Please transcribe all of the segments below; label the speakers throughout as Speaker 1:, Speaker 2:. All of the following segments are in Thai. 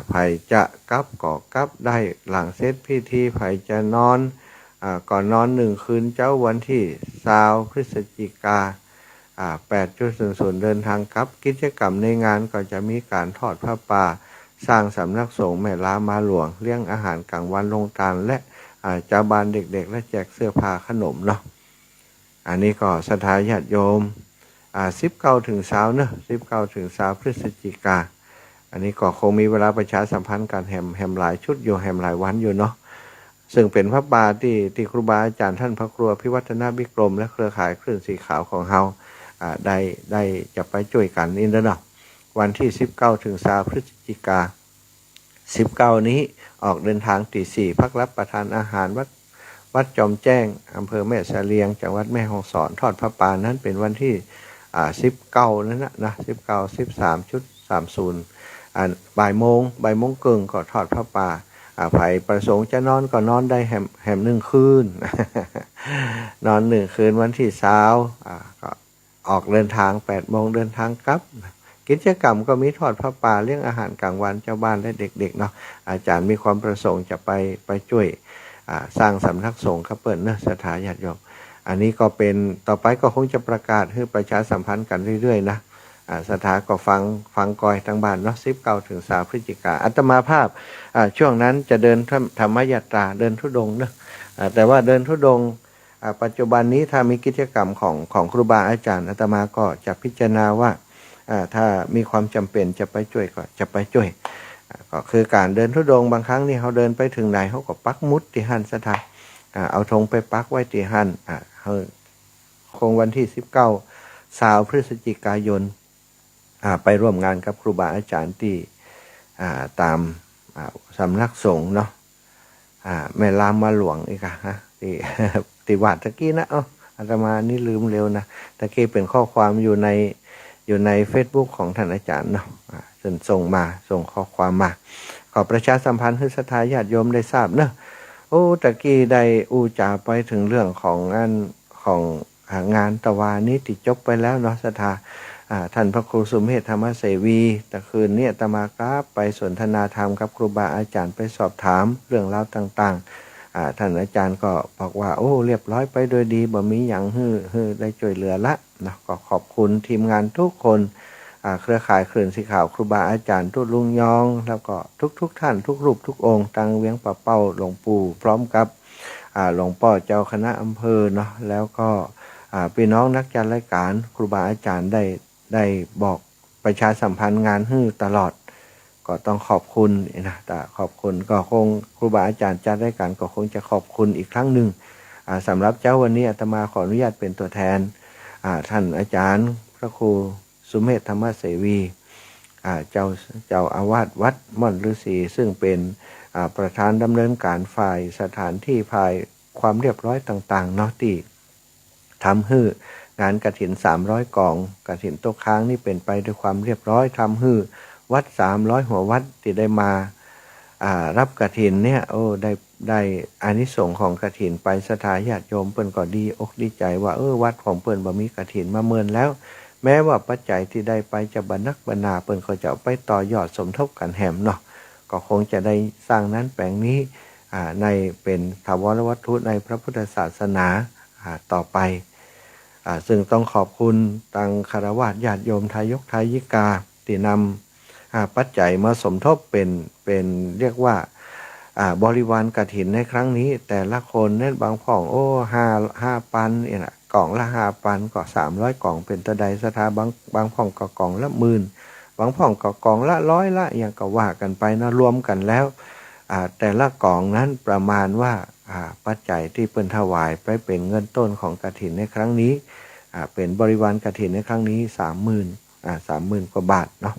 Speaker 1: ไผจะกลับก็กลับได้หลังเสร็จพิธีไผจะนอนก่อนนอน1 คืนเจ้าวันที่20 พฤศจิกา8:00 เดินทางกลับกิจกรรมในงานก็จะมีการทอดผ้าป่าสร้างสำนักสงฆ์แม่ลามาหลวงเลี้ยงอาหารกลางวันลงทานและเจ้าบ้านเด็กๆและแจกเสื้อผ้าขนมเนาะอันนี้ก็ศรัทธาญาติโยม19 ถึง 20เนอะ19 ถึง 20 พฤศจิกาอันนี้ก็คงมีเวลาประชาสัมพันธ์การแฮมหลายชุดอยู่แฮมหลายวันอยู่เนาะซึ่งเป็นพระบาทที่ครูบาอาจารย์ท่านพระครูพิวัฒนวิกรมและเครือข่ายคลื่นสีขาวของเฮาได้จะไปช่วยกันนี่นะเนาะวันที่19 ถึง 20 พฤศจิกา19นี้ออกเดินทางตี 4พักรับประทานอาหารวัดจอมแจ้งอำเภอแม่เสลียงจังหวัดแม่ฮ่องสอนทอดพระป่านั้นเป็นวันที่19นั่นนะ19 13:30บ่ายโมงเกิงก็ทอดพระป่าไผประสงค์จะนอนก็นอนได้แฮม1 คืน นอน1 คืนวันที่20ก็ออกเดินทาง8 โมงเดินทางกลับกิจกรรมก็มีทอดพระป่าเลี้ยงอาหารกลางวันเจ้าบ้านและเด็กๆเนาะอาจารย์มีความประสงค์จะไปช่วยสร้างสำนักสงฆ์ครับเปิดเนอะศรัทธาญาติโยมอันนี้ก็เป็นต่อไปก็คงจะประกาศให้ประชาสัมพันธ์กันเรื่อยๆนะศรัทธาก็ฟังกอยทางบ้านเนาะ19 ถึง 20 พฤศจิกาอาตมาภาพช่วงนั้นจะเดินธรรมยตราเดินธุดงค์เนอะแต่ว่าเดินธุดงค์ปัจจุบันนี้ถ้ามีกิจกรรมของครูบาอาจารย์อาตมาก็จะพิจารณาว่าถ้ามีความจำเป็นจะไปช่วยก็จะไปช่วยก็คือการเดินธุดงค์บางครั้งนี่เขาเดินไปถึงไหนเขาก็ปักมุดที่หันศรัทธาเอาธงไปปักไว้ที่หันคงวันที่19 พฤศจิกายนไปร่วมงานกับครูบาอาจารย์ที่ตามสำนักสงฆ์เนาะแม่ลามมาหลวงอีกฮะที่วัดตะกี้นะอาตมานี่ลืมเร็วนะตะกี้เป็นข้อความอยู่ใน Facebook ของท่านอาจารย์เนาะส่งข้อความมาขอประชาสัมพันธ์ให้ศรัทธาญาติโยมได้ทราบเนอะตะกี้ได้จาไปถึงเรื่องของงานตะวานี้ที่จบไปแล้วเนาะศรัทธาท่านพระครูสุเมธธรรมเสวีแต่คืนนี้อาตมากราบไปสนทนาธรรมกับครูบาอาจารย์ไปสอบถามเรื่องราวต่างๆท่านอาจารย์ก็บอกว่าเรียบร้อยไปโดยดีบ่มีหยังฮือได้ช่วยเหลือละนะก็ขอบคุณทีมงานทุกคนเครือข่ายคลื่นสีขาวครูบาอาจารย์ทุลุงยองแล้วก็ทุกท่านทุกรูปทุกองค์ตังเวียงป่าเป้าหลวงปู่พร้อมกับหลวงพ่อเจ้าคณะอำเภอเนาะแล้วก็พี่น้องนักจัดรายการครูบาอาจารย์ได้บอกประชาสัมพันธ์งานฮื้อตลอดก็ต้องขอบคุณนะแต่ขอบคุณก็คงครูบาอาจารย์จัดรายการก็คงจะขอบคุณอีกครั้งหนึ่งสำหรับเจ้าวันนี้อาตมาขออนุญาตเป็นตัวแทนท่านอาจารย์พระครูสุเมธธรรมเสวีเจ้าอาวาสวัดม่อนฤาษีซึ่งเป็นประธานดำเนินการฝ่ายสถานที่ฝ่ายความเรียบร้อยต่างๆเนาะที่ทำให้งานกฐิน300 กล่องกฐินโต๊ะค้างนี่เป็นไปด้วยความเรียบร้อยทำให้วัด300 หัววัดที่ได้มารับกฐินเนี่ยได้อานิสงส์ของกฐินไปศรัทธาญาติโยมเปิ้นก็ดีอกดีใจว่าวัดของเปิ้นบ่มีกฐินมาเมินแล้วแม้ว่าปัจจัยที่ได้ไปจะบรรนักบรรณาเปิ้นก็จะไปต่อยอดสมทบกันแหมเนาะก็คงจะได้สร้างนั้นแปลงนี้ในเป็นถาวรวัตถุในพระพุทธศาสนาต่อไปซึ่งต้องขอบคุณตังคารวะญาติโยมทายกทายิกาที่นำปัจจัยมาสมทบเป็นเรียกว่าบริวารกฐินในครั้งนี้แต่ละคนเนี่ยบางพ่อง5 ปันเนี่ยนะกล่องละ5 ปันก็300 กล่องเป็นตะไดสถาบางพ่องก็กล่องละ10,000บางพ่องก็กล่องละ100ละอย่างก็ว่ากันไปนะรวมกันแล้วแต่ละกล่องนั้นประมาณว่าปัจจัยที่เปิ้นถวายไปเป็นเงินต้นของกฐินในครั้งนี้เป็นบริวารกฐินในครั้งนี้30,000 กว่าบาทเนาะ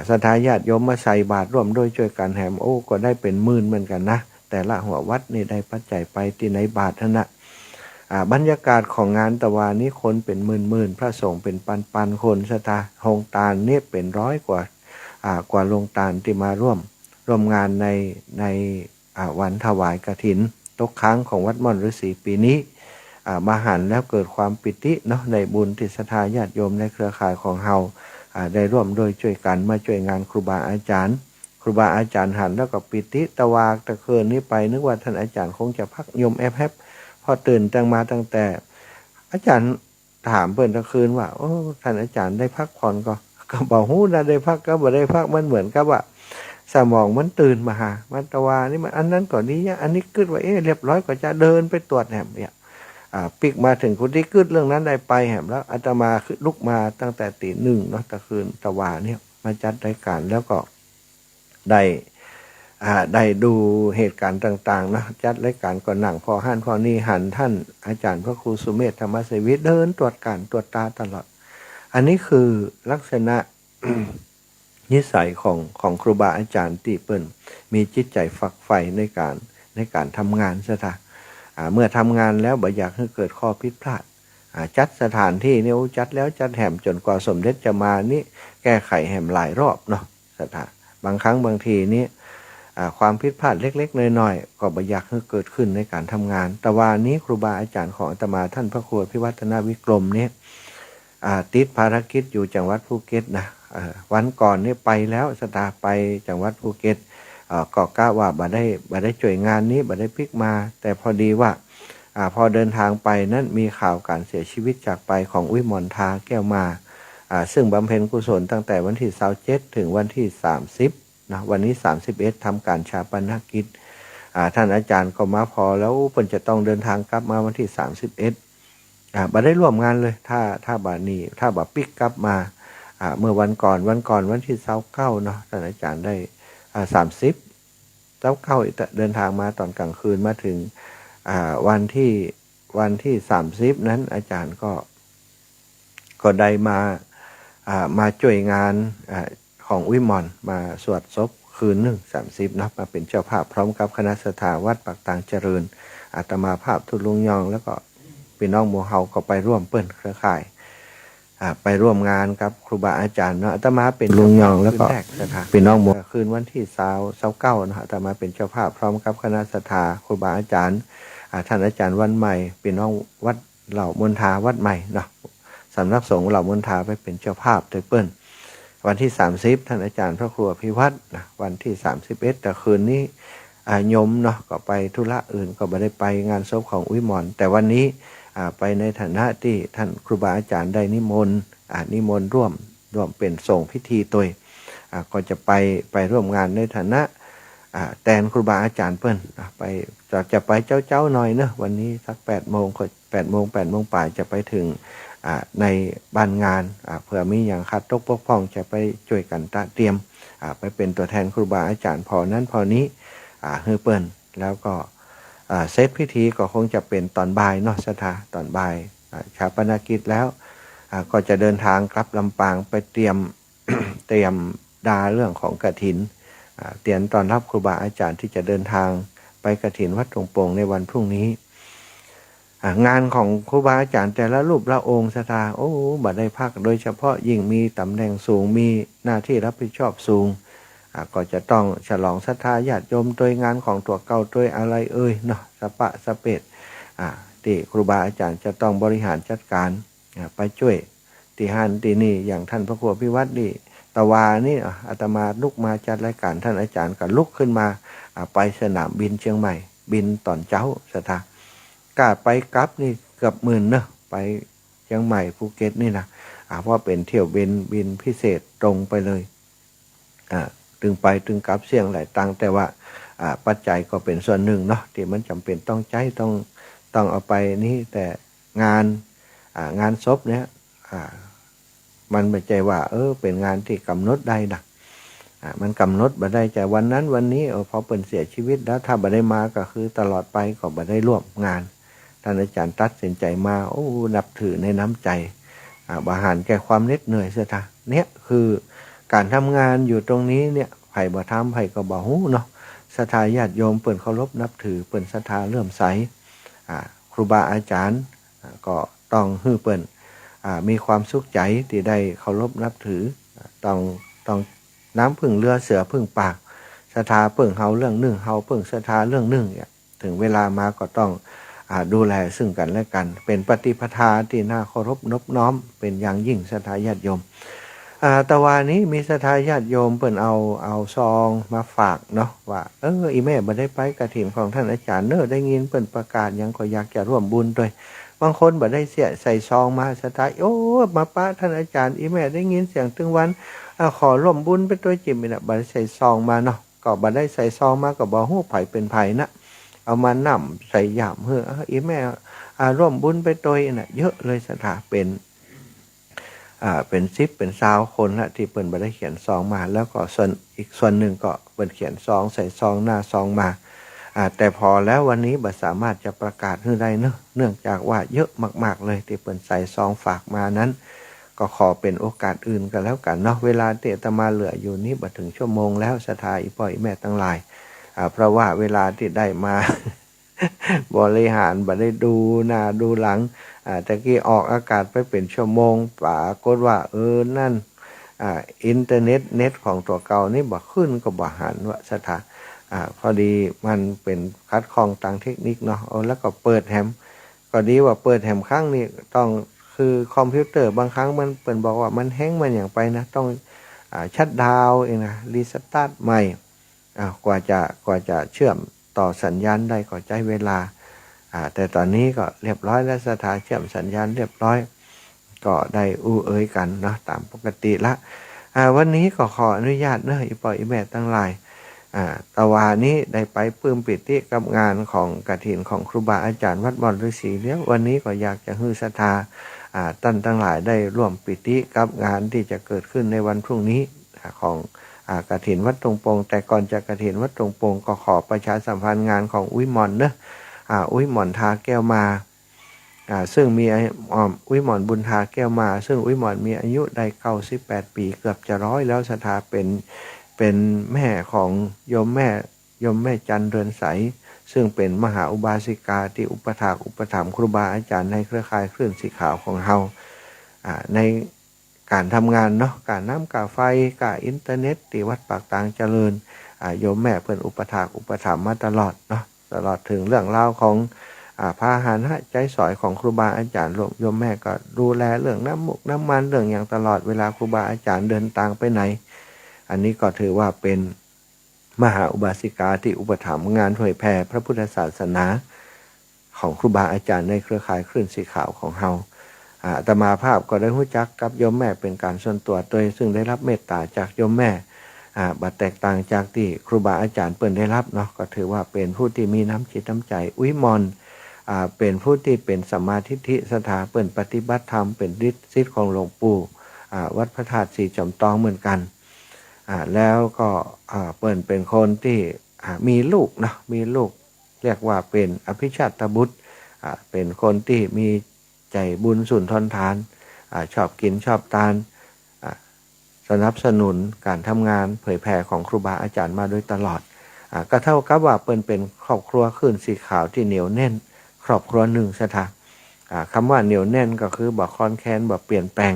Speaker 1: ศรัทธาญาติโยมมาใส่บาตรร่วมด้วยช่วยกันแหมก็ได้เป็นหมื่นเหมือนกันนะแต่ละหัววัดนี่ได้ปัจจัยไปที่ไหนบาทเท่านั้นบรรยากาศของงานตะวานี้คนเป็นหมื่นพระสงฆ์เป็นปันคนศรัทธาหงตาลเนี่ยเป็น100 กว่าโรงตาลที่มาร่วมงานในวันถวายกฐินตกค้างของวัดม่อนฤาษีปีนี้มาหันแล้วเกิดความปิติเนาะในบุญที่ศรัทธาญาติโยมในเครือข่ายของเฮาได้ร่วมโดยช่วยกันมาช่วยงานครูบาอาจารย์ ครูบาอาจารย์หันแล้วก็ปิติตะวากตะเคินนี้ไปนึกว่าท่านอาจารย์คงจะพักยมแอบแฮบพอตื่นตั้งแต่อาจารย์ถามเพิ่นตะคืนว่าโอ้ท่านอาจารย์ได้พักผ่อนก็บอกหู้นะได้พักก็บ่ได้พักมันเหมือนกับว่าสมองมันตื่นมาหามันตะวานี่มันอันนั้นก่อนนี้อันนี้คิดว่าเรียบร้อยก็จะเดินไปตรวจแหมเนี่ยปิกมาถึงคุณที่คิดเรื่องนั้นได้ไปแหมแล้วอาตมาลุกมาตั้งแต่ตี 1เนาะตะคืนตะวาเนี่ยมาจัดรายการแล้วก็ได้ดูเหตุการณ์ต่างๆนะจัดรายการก่อนหนังพอหันพอนี่หันท่านอาจารย์พระครูสุเมธธรรมเสวิเดินตรวจการตรวจตาตลอดอันนี้คือลักษณะ นิสัยของครูบาอาจารย์ที่เปิ้นมีจิตใจฝักใฝ่ในการทำงานซะท่าเมื่อทำงานแล้วบ่อยากให้เกิดข้อผิดพลาดจัดสถานที่เนี่ยจัดแล้วจัดแหมจนกว่าสมเด็จจะมานี่แก้ไขแหมหลายรอบเนาะสถาบางครั้งบางทีนี่ความผิดพลาดเล็กๆน้อยๆก็บ่อยากให้เกิดขึ้นในการทำงานแต่ว่านี้ครูบาอาจารย์ของอาตมาท่านพระครูพิวัฒนวิกรมเนี่ยติดภารกิจอยู่จังหวัดภูเก็ตนะวันก่อนนี่ไปแล้วสตาไปจังหวัดภูเก็ตก็กะว่าบ่ได้ช่วยงานนี้บ่ได้พลิกมาแต่พอดีว่าพอเดินทางไปนั้นมีข่าวการเสียชีวิตจากไปของวิมลทาแก้วมาซึ่งบำเพ็ญกุศลตั้งแต่วันที่27ถึงวันที่30นะวันนี้31ทำการชาปนกิจท่านอาจารย์ก็มาพอแล้วเพิ่นจะต้องเดินทางกลับมาวันที่31บ่ได้ร่วมงานเลยถ้าบ่นี้ถ้าบ่ปิกกลับมาเมื่อวันก่อนวันที่29เนาะท่านอาจารย์ได้30เดินทางมาตอนกลางคืนมาถึงวันที่30นั้นอาจารย์ก็ได้มาช่วยงานของวิมลมาสวดศพคืน30นะมาเป็นเจ้าภาพพร้อมกับคณะสัทธาวัดปากตางเจริญอาตมาภาพทุลุงยองแล้วก็พี่น้องหมู่เฮาก็ไปร่วมเปิ้นเครือข่ายไปร่วมงานกับครูบาอาจารย์เนาะอาตมาเป็นลุงยองแล้วก็พี่น้องหมู่คืนวันที่29นะอาตมาเป็นเจ้าภาพพร้อมกับคณะสัทธาครูบาอาจารย์ท่านอาจารย์วันใหม่พี่น้องวัดเหล่ามณฑาวัดใหม่เนาะสำนักสงฆ์เหล่ามณฑาไปเป็นเจ้าภาพโดยเปิ้นวันที่30ท่านอาจารย์พระครูพิวัตรนะวันที่31แต่คืนนี้โยมเนาะก็ไปธุระอื่นก็ไม่ได้ไปงานศพของวิมลแต่วันนี้ไปในฐานะที่ท่านครูบาอาจารย์ได้นิมนต์ร่วมเป็นส่งพิธีตัวก็จะไปร่วมงานในฐานะแทนครูบาอาจารย์เปิ้นไปจะไปเจ้าหน่อยเนอะวันนี้สัก8 โมงป่ายจะไปถึงในบ้านงานเผื่อมีอย่างขาดตกบกพร่องจะไปช่วยกันเตรียมไปเป็นตัวแทนครูบาอาจารย์พอนั้นพอนี้ฮือเปิ้นแล้วก็เซตพิธีก็คงจะเป็นตอนบ่ายเนาะสถาตอนบ่ายชาปนกิจแล้วก็จะเดินทางกลับลำปางไปเตรียม เตรียมดาเรื่องของกฐินเตรียมตอนรับครูบาอาจารย์ที่จะเดินทางไปกฐินวัดตรงโป่งในวันพรุ่งนี้งานของครูบาอาจารย์แต่ละรูปละองค์สถาโอ้บัดได้พักโดยเฉพาะยิ่งมีตำแหน่งสูงมีหน้าที่รับผิดชอบสูงก็จะต้องฉลองศรัทธาญาติโยมโดยงานของตัวเก่าโดยอะไรเนาะสปะสเปดที่ครูบาอาจารย์จะต้องบริหารจัดการไปช่วยตีหันตีนี่อย่างท่านพระครูพิวัตรนี่ตะวานี่อาตมาลุกมาจัดรายการท่านอาจารย์ก็ลุกขึ้นมาไปสนามบินเชียงใหม่บินตอนเช้าสถากาไปกลับนี่เกือบ10,000เนอะไปเชียงใหม่ภูเก็ตนี่นะเพราะเป็นเที่ยวบินพิเศษตรงไปเลยถึงไปถึงกลับเสี่ยงหลายตังแต่ว่าปัจจัยก็เป็นส่วนหนึ่งเนาะที่มันจำเป็นต้องต้องเอาไปนี่แต่งานศพเนี่ยมันไม่ใช่ว่าเป็นงานที่กำหนดได้นะมันกำหนดบ่ได้แต่วันนั้นวันนี้พอเปิ่นเสียชีวิตแล้วถ้าบ่ได้มาก็คือตลอดไปก็บ่ได้ร่วมงานท่านอาจารย์ตัดสินใจมานับถือในน้ำใจบาหารแก่ความเหน็ดเหนื่อยเสียท่าเนี่ยคือการทำงานอยู่ตรงนี้เนี่ยไผ่บ่ทำไผ่ก็บ่ฮู้เนาะศรัทธาญาติโยมเปิ่นเคารพนับถือเปิ่นศรัทธาเลื่อมใสครูบาอาจารย์ก็ต้องฮื้อเปิ่นมีความสุขใจที่ได้เคารพนับถือต้องน้ำพึ่งเรือเสือพึ่งปากศรัทธาพึ่งเฮาเรื่องหนึ่งเฮาพึ่งศรัทธาเรื่องหนึ่งเนี่ยถึงเวลามาก็ต้องดูแลซึ่งกันและกันเป็นปฏิปทาที่น่าเคารพนบน้อมเป็นอย่างยิ่งศรัทธาญาติโยม แต่วันนี้มีศรัทธาญาติโยมเปิ่นเอาซองมาฝากเนาะว่าอีแม่บ่ได้ไปกฐินของท่านอาจารย์เนอะได้ยินเปิ่นประกาศหยังก็อยากจะร่วมบุญด้วยบางคนบ่ได้เสียใส่ซองมาศรัทธามาปะท่านอาจารย์อีแม่ได้ยินเสียงตึงวันขอร่วมบุญไปด้วยจิมนี่น่ะบ่ได้ใส่ซองมาเนาะก็บ่ได้ใส่ซองมาก็บ่ฮู้ไผเป็นไผนะเอามานำใส่ยามเฮ้ออีแม่ร่วมบุญไปด้วยน่ะเยอะเลยศรัทธาเป็น10เป็น20คนละที่เปิ้นบ่ได้เขียนซองมาแล้วก็ส่วนอีกส่วนหนึ่งก็เปิ้นเขียนซองใส่ซองหน้าซองมาแต่พอแล้ววันนี้บ่สามารถจะประกาศให้ได้เนื่องจากว่าเยอะมากๆเลยที่เปิ้นใส่ซองฝากมานั้นก็ขอเป็นโอกาสอื่นกันแล้วกันเนาะเวลาที่อาตมาเหลืออยู่นี้บ่ถึงชั่วโมงแล้วศรัทธาอีพ่ออีแม่ทั้งหลายเพราะว่าเวลาที่ได้มา บริหารบ่ได้ดูหน้าดูหลังตะกี้ออกอากาศไปเป็นชั่วโมงปรากฏว่านั่นอินเทอร์เน็ตของตัวเก่านี่บ่ขึ้นก็บ่หันว่าสถาพอดีมันเป็นคัดข้องทางเทคนิคเนาะแล้วก็เปิดแฮมก็ดีว่าเปิดแฮมครั้งนี้ต้องคือคอมพิวเตอร์บางครั้งมันเปิ่นบอกว่ามันแฮงมันอย่างไปนะต้องชัตดาวน์เองนะรีสตาร์ทใหม่กว่าจะเชื่อมต่อสัญญาณได้ก็ใช้เวลาแต่ตอนนี้ก็เรียบร้อยแล้วสถานเชื่อมสัญญาณเรียบร้อยก็ได้กันเนาะตามปกติละวันนี้ก็ขออนุญาตเนอะอีปอยอีแม่ตั้งหลายตะวานี้ได้ไปปลื้มปิติกับงานของกฐินของครูบาอาจารย์วัดบ่อนฤาษีแล้ววันนี้ก็อยากจะฮือศรัทธาท่านทั้งหลายได้ร่วมปิติกับงานที่จะเกิดขึ้นในวันพรุ่งนี้ของกฐินวัดตรงปงแต่ก่อนจะกฐินวัดตรงปงก็ขอประชาสัมพันธ์งานของอุ้ยมอนเนอะอุ้ยหมอนทาแก้วมาซึ่งมีอุ้ยหมอนบุญทาแก้วมาซึ่งอุ้ยหมอนมีอายุได้98ปีเกือบจะ100แล้วศรัทธาเป็นแม่ของโยมแม่จันเรือนใสซึ่งเป็นมหาอุบาสิกาที่อุปถัมภ์ครูบาอาจารย์ในเครือข่ายคลื่นสีขาวของเฮาในการทำงานเนาะการน้ำกาไฟกาอินเทอร์เน็ตที่วัดปากตางเจริญโยมแม่เพิ่นอุปถัมภ์มาตลอดเนาะตลอดถึงเรื่องราวของพาหนะใจสอยของครูบาอาจารย์โยมแม่ก็ดูแลเรื่องน้ำมุกน้ำมันเรื่องอย่างตลอดเวลาครูบาอาจารย์เดินทางไปไหนอันนี้ก็ถือว่าเป็นมหาอุบาสิกาที่อุปถัมภ์งานเผยแผ่พระพุทธศาสนาของครูบาอาจารย์ในเครือข่ายคลื่นสีขาวของเฮาอาตมาภาพก็ได้รู้จักกับโยมแม่เป็นการส่วนตัวโดยซึ่งได้รับเมตตาจากโยมแม่บัดแตกต่างจากที่ครูบาอาจารย์เปิ่นได้รับเนาะก็ถือว่าเป็นผู้ที่มีน้ำจิตน้ำใจอุ้ยมอนเป็นผู้ที่เป็นสัมมาทิฏฐิสถาเปิ่นปฏิบัติธรรมเป็นศิษย์ของหลวงปู่วัดพระธาตุสีจอมตองเหมือนกันแล้วก็เปิ่นเป็นคนที่มีลูกเนาะมีลูกเรียกว่าเป็นอภิชาตบุตรเป็นคนที่มีใจบุญสุนทรทานชอบกินชอบทานสนับสนุนการทำงานเผยแผ่ของครูบาอาจารย์มาโดยตลอดก็เท่ากับว่าเป็นครอบครัวคลื่นสีขาวที่เหนียวแน่นครอบครัวหนึ่งใช่ไหมคำว่าเหนียวแน่นก็คือบ่คลอนแคลนบ่เปลี่ยนแปลง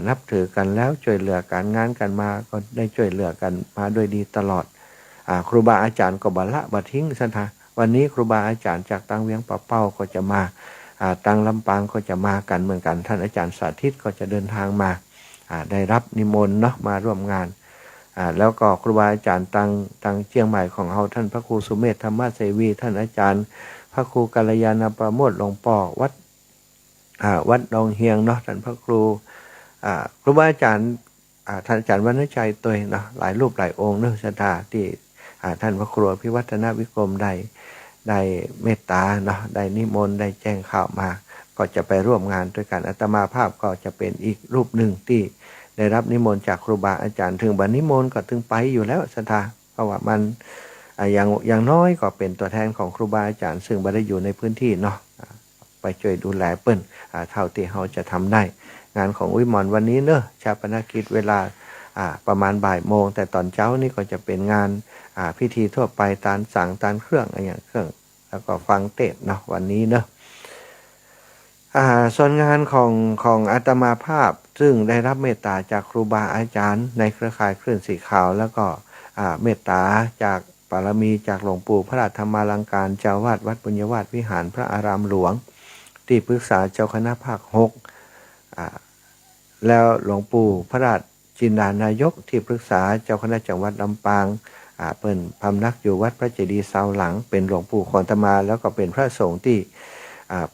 Speaker 1: นับถือกันแล้วช่วยเหลือการงานกันมาก็ได้ช่วยเหลือกันมาโดยดีตลอดครูบาอาจารย์ก็บ่ละบ่ทิ้งใช่ไหมวันนี้ครูบาอาจารย์จากตังเวียงป่าเป้าก็จะมาตังลำปางก็จะมากันเหมือนกันท่านอาจารย์สาธิตก็จะเดินทางมาได้รับนิมนต์เนาะมาร่วมงานแล้วก็ครูบาอาจารย์ตังเชียงใหม่ของเราท่านพระครูสุเมธธรรมเสวีท่านอาจารย์พระครูกัลยาณประโมทหลวงป่อวัดดองเฮียงเนาะท่านพระครูครูบาอาจารย์ท่านอาจารย์วรรณชัยตัวเนาะหลายรูปหลายองค์เนื้อศรัทธาที่ท่านพระครูพิวัฒนวิกรมได้เมตตาเนาะได้นิมนต์ได้แจ้งข่าวมาก็จะไปร่วมงานด้วยกันอาตมาภาพก็จะเป็นอีกรูปหนึ่งที่ได้รับนิมนต์จากครูบาอาจารย์ถึงบัดนิมนต์ก็ถึงไปอยู่แล้วศรัทธาเพราะว่ามันอย่างน้อยก็เป็นตัวแทนของครูบาอาจารย์ซึ่งบ่ได้อยู่ในพื้นที่เนาะไปช่วยดูแลเปิ้นเท่าที่เราจะทำได้งานของอุ้ยหมอนวันนี้เนอะชาปนกิจเวลาประมาณบ่ายโมงแต่ตอนเช้านี่ก็จะเป็นงานพิธีทั่วไปตานสังตานเครื่องอะไรอย่างเครื่องแล้วก็ฟังเทศเนาะวันนี้เนอะส่วนงานของอาตมาภาพซึ่งได้รับเมตตาจากครูบาอาจารย์ในเครือข่ายคลื่นสีขาวแล้วก็เมตตาจากบารมีจากหลวงปู่พระราชธรรมาลังการเจ้าวาดวัดปุญญวาสวิหารพระอารามหลวงที่ปรึกษาเจ้าคณะภาค6แล้วหลวงปู่พระราช จินดานายกที่ปรึกษาเจ้าคณะจังหวัดลำปางเปิ้นพำนักอยู่วัดพระเจดีย์เสาหลังเป็นหลวงปู่ขอนตมาแล้วก็เป็นพระสงฆ์ที่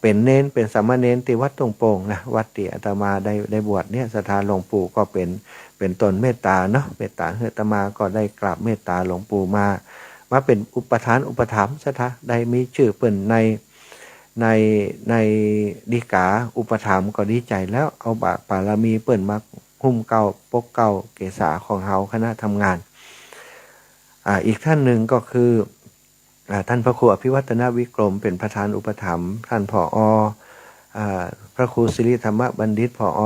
Speaker 1: เป็นเน้นเป็นสามเณรที่วัดตรงโป่งนะวัดที่อาตมาได้บวชเนี่ยศรัทธาหลวงปู่ก็เป็นตนเมตตาเนาะเมตตาอาตมาก็ได้กราบเมตตาหลวงปู่มาเป็นอุปทานอุปถัมภ์ศรัทธาได้มีชื่อเปิ้นในดีกาอุปถัมภ์ก็ดีใจแล้วเอาบารบารมีเปิ้นมาหุ้มเก่าปกเก่าเกษาของเฮาคณะทำงานอีกท่านหนึ่งก็คือท่านพระครูอภิวัฒนวิกรมเป็นประธานอุปถัมภ์ท่านผอ.พระครูศิริธรรมบัณฑิตผอ.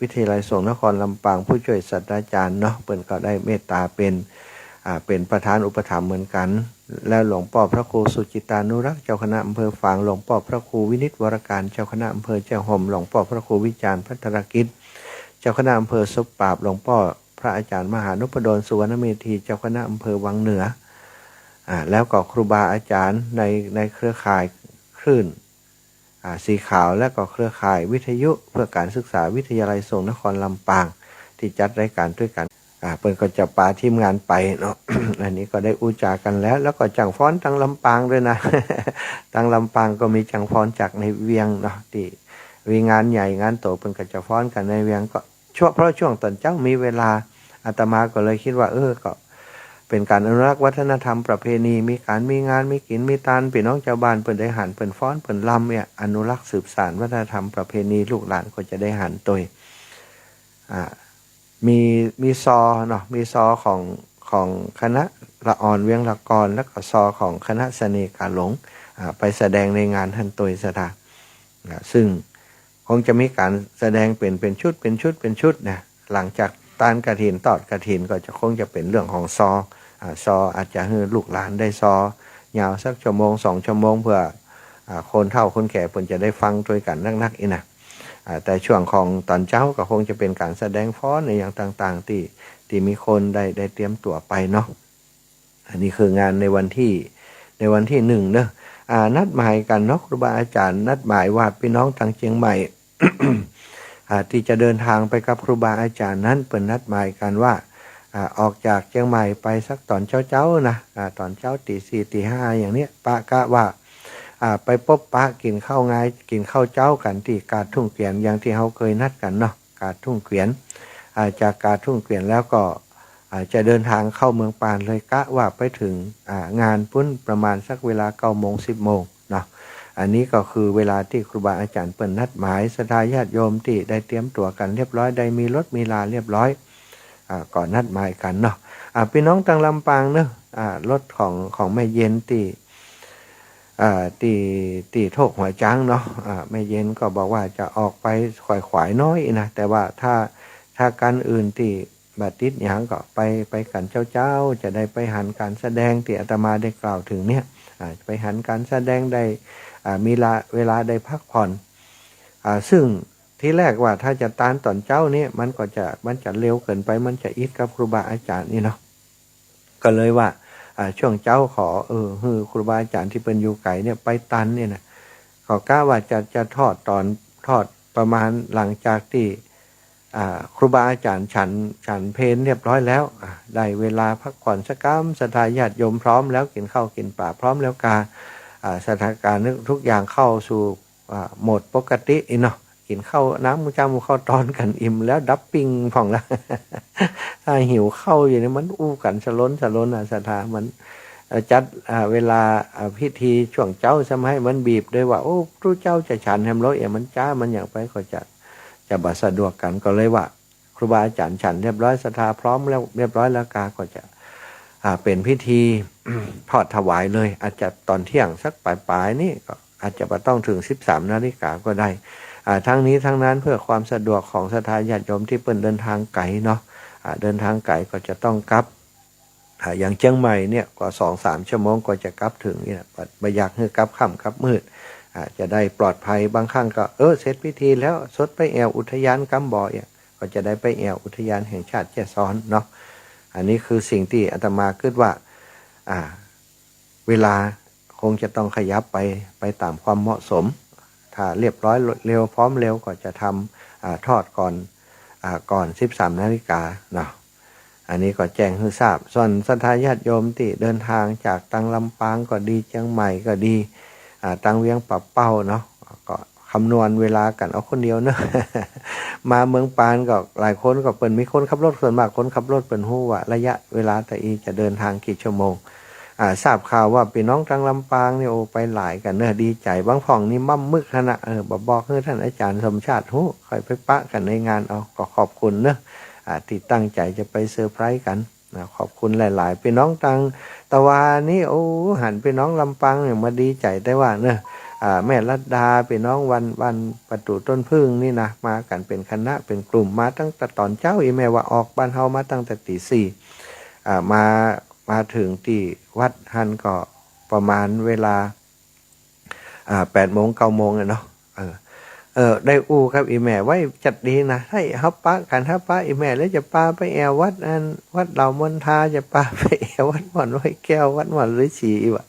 Speaker 1: วิทยาลัยสงฆ์นครลำปางผู้ช่วยศาสตราจารย์เนาะเปิ้นก็ได้เมตตาเป็นประธานอุปถัมภ์เหมือนกันแล้วหลวงพ่อพระครูสุจิตานุรักษ์เจ้าคณะอำเภอฝางหลวงพ่อพระครูวินิจวรการเจ้าคณะอำเภอเจ้าห่มหลวงพ่อพระครูวิจารณ์พัฒรกิจเจ้าคณะอำเภอสุปราบหลวงพ่อพระอาจารย์มหานุปดลสุวรรณเมธีเจ้าคณะอำเภอวังเหนือแล้วก็ครูบาอาจารย์ในเครือข่ายคลื่นสีขาวและก็เครือข่ายวิทยุเพื่อการศึกษาวิทยาลัยสงฆ์นครลำปางที่จัดรายการด้วยกันเปิ้นก็จะปาทีมงานไปเนาะ อันนี้ก็ได้อุจากันแล้วก็จังฟ้อนทางลำปางด้วยนะ ทางลำปางก็มีจังฟ้อนจากในเวียงเนาะที่มีงานใหญ่งานโตเปิ้นก็จะฟ้อนกันในเวียงก็เพราะช่วงตอนเจ้ามีเวลาอาตมาก็เลยคิดว่าก็เป็นการอนุรักษ์วัฒนธรรมประเพณีมีงานมีกินมีทานพี่น้องชาวบ้านเปิ้นได้หันเปิ้นฟ้อนเปิ้นลำเนี่ยอนุรักษ์สืบสานวัฒนธรรมประเพณีลูกหลานก็จะได้หันตัวมีซอเนาะมีซอของคณะละอ่อนเวียงละกรแล้วก็ซอของคณะเสน่ห์กาหลงไปแสดงในงานฮันตุยสถาซึ่งคงจะมีการแสดงเป็นชุดนะหลังจากตานกฐินตอดกฐินก็จะคงจะเป็นเรื่องของซออาจจะให้ลูกหลานได้ซอยาวสักชั่วโมง2 ชั่วโมงเพื่อคนเฒ่าคนแก่เพิ่นจะได้ฟังด้วยกันนักๆอีนะแต่ช่วงของตอนเช้าก็คงจะเป็นการแสดงฟ้อนในอย่างต่างๆที่มีคนได้เตรียมตัวไปเนาะอันนี้คืองานในวันที่1เนอะนัดหมายกันเนาะครูบาอาจารย์นัดหมายว่าพี่น้องทางเชียงใหม่ ที่จะเดินทางไปกับครูบาอาจารย์นั้นเปิดนัดหมายกันว่าออกจากเชียงใหม่ไปสักตอนเช้านะตอนเช้าตี 4 ตี 5อย่างเนี้ยปะกะว่าไปพบปะกินข้าวกินข้าวเจ้ากันที่กาดทุ่งเกวียนอย่างที่เขาเคยนัดกันเนาะกาดทุ่งเกวียนจากกาดทุ่งเกวียนแล้วก็จะเดินทางเข้าเมืองปานเลยกะว่าไปถึงงานปุ้นประมาณสักเวลา 9 โมง 10 โมงเนาะอันนี้ก็คือเวลาที่ครูบาอาจารย์เปิดนัดหมายศรัทธาญาติโยมที่ได้เตรียมตัวกันเรียบร้อยได้มีรถมีลาเรียบร้อยก่อนนัดหมายกันเนาะพี่น้องทางลำปางเนาะรถของแม่เย็นตีโทกหัวจ้างเนาะแม่เย็นก็บอกว่าจะออกไปขวายน้อยนะแต่ว่าถ้าการอื่นที่บัดติดอย่างก็ไปกันเจ้าจะได้ไปหันการแสดงที่อาตมาได้กล่าวถึงเนี่ยไปหันการแสดงได้มีเวลาได้พักผ่อนซึ่งที่แรกว่าถ้าจะตานตอนเจ้านี่มันจะเร็วเกินไปมันจะอิดกับครูบาอาจารย์นี่เนาะก็เลยว่าช่วงเจ้าขอครูบาอาจารย์ที่เป็นอยู่ไก่เนี่ยไปตันเนี่ยนะขอกล้าว่าจะทอดประมาณหลังจากที่ครูบาอาจารย์ฉันเพลเรียบร้อยแล้วได้เวลาพักผ่อนสักกัมศรัทธาญาติโยมพร้อมแล้วกินข้าวกินปลาพร้อมแล้วสถานการณ์ทุกอย่างเข้าสู่โหมดปกติเนาะกินข้าวน้ำมูข้าวตอนกันอิ่มแล้วดับปิ้งผ่องละ ถ้าหิวข้าวอย่างนี้มันอู้กันสล้นศรัทธามันจัดเวลาพิธีช่วงเจ้าทำให้มันบีบด้วยว่าโอ้พระเจ้าจะฉันแฮมร้อยมันจ้ามันอย่างไปก็จะบัดสะดวกกันก็เลยว่าครูบาอาจารย์ฉันเรียบร้อยศรัทธาพร้อมแล้วเรียบร้อยแล้วก็จะเป็นพิธี ทอดถวายเลยอาจจะตอนเที่ยงสักปลายนี่ก็อาจจะไม่ต้องถึง 13 นาฬิกาก็ได้ทั้งนี้ทั้งนั้นเพื่อความสะดวกของศรัทธาญาติโยมที่เปิ้นเดินทางไกลเนาะเดินทางไกลก็จะต้องกลับอย่างเชียงใหม่เนี่ยก็ 2-3 ชั่วโมงก็จะกลับถึงนี่นะไม่อยากให้กลับค่ำกลับมืดจะได้ปลอดภัยบางครั้งก็เสร็จพิธีแล้วสดไปแอวอุทยานกำบ่อก็จะได้ไปแอวอุทยานแห่งชาติแจ้ซ้อนเนาะอันนี้คือสิ่งที่อาตมาคิดว่าเวลาคงจะต้องขยับไปตามความเหมาะสมถ้าเรียบร้อยเร็วพร้อมเร็วก็จะทำทอดก่อน ก่อน 13 นาฬิกาเนาะอันนี้ก็แจ้งให้ทราบส่วนศรัทธาญาติโยมที่เดินทางจากตังลำปางก็ดีเชียงใหม่ก็ดีตังเวียงปับเป้าเนาะก็คำนวณเวลากันเอาคนเดียวเนาะ มาเมืองปานก็หลายคนก็เปิ่นมีคนขับรถส่วนมากคนขับรถเปิ่นฮู้ว่าระยะเวลาแต่อีจะเดินทางกี่ชั่วโมงทราบข่าวว่าพี่น้องตังลำปางเนี่ยโอ้ไปหลายกันเนอะดีใจบางพ่องนี่มั่มมึกขนาดบอกให้ท่านอาจารย์สมชาติฮู้ค่อยไปปะกันในงานเอาก็ขอบคุณเนอะที่ตั้งใจจะไปเซอร์ไพรส์กันนะขอบคุณหลายๆพี่น้องตังตะวานี่โอ้หันพี่น้องลำปางเนี่ยมาดีใจได้ว่าเนอะแม่รัตดาพี่น้องวันประตูต้นพึ่งนี่นะมากันเป็นคณะเป็นกลุ่มมาตั้งแต่ตอนเจ้าอีแม่ว่าออกบ้านเฮามาตั้งแต่ตี 4มาถึงที่วัดฮันก็ประมาณเวลา8 โมง 9 โมงเนาะได้อู้ครับอีแม่ไว้จัดดีนะให้ฮับปะกันฮับปะอีแม่แล้วจะปาไปแอววัดวัดเหล่ามนทาจะปาไปแอววัดหม่อนไว้แก้ววัดหม่อนฤาษีว่ะ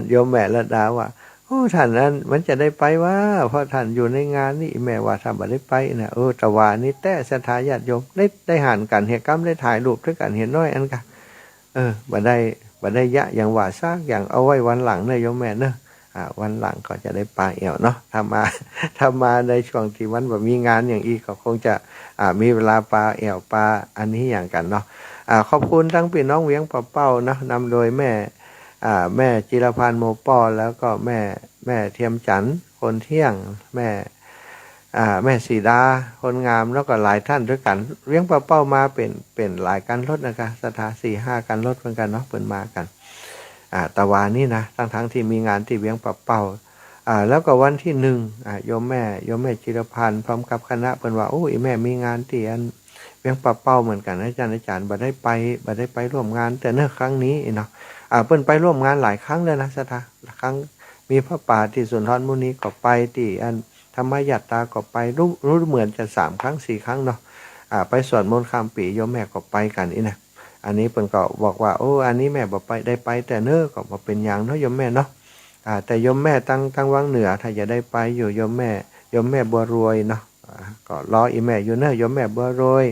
Speaker 1: โยมแม่ละดาว่าโอ้ท่านนั้นมันจะได้ไปว่าเพราะท่านอยู่ในงานนี่แม่ว่าถ้าบ่ได้ไปนะตะวานี่แต่ศรัทธาญาติโยมได้หันกันเหตุกรรมได้ถ่ายรูปด้วยกันเห็นน้อยอันกันบ่ได้ยะอย่างว่าซากอย่างเอาไว้วันหลังเนอะโยมแม่เนอะวันหลังก็จะได้ปลาเอวเนาะถ้ามาในช่วงที่วันแบบมีงานอย่างอีกก็คงจะมีเวลาปลาเอวปลาอันนี้อย่างกันเนาะขอบคุณทั้งพี่น้องเวียงปะเป้านะนำโดยแม่จิรพันธ์โมป้อแล้วก็แม่เทียมจันทร์คนเที่ยงแม่สีดาคนงามแล้วก็หลายท่านด้วยกันเวียงปะเป้ามาเป็นหลายการรถนะคะสถา4-5การรถเหมือนกันเนาะเปิดมากันตะวานี่นะทั้งที่มีงานที่เวียงปะเป้าแล้วก็วันที่1โยมแม่จิรพันธ์พร้อมกับคณะเปิดว่าโอ้ยแม่มีงานที่อันเวียงปะเป้าเหมือนกันอาจารย์บ่ได้ไปร่วมงานแต่เนื่อครั้งนี้เนาะเปิ้นไปร่วมงานหลายครั้งเลยนะสถาครั้งมีพระป่าที่สุนทรมุนีก็ไปที่อันธรรมยัตตาก็ไปรู้เหมือนจะ3 ครั้ง 4 ครั้งเนาะไปสวดมนต์ข้ามปีโยมแม่ก็ไปกันนี่นะอันนี้เปิ้นก็บอกว่าโอ้อันนี้แม่บ่ไปได้ไปแต่เน้อก็บ่เป็นหยังเนาะโยมแม่เนาะแต่โยมแม่ตั้งวังเหนือถ้าจะได้ไปอยู่โยมแม่บัวรวยเนาะก็รออีแม่อยู่เน้อโยมแม่บัวรวย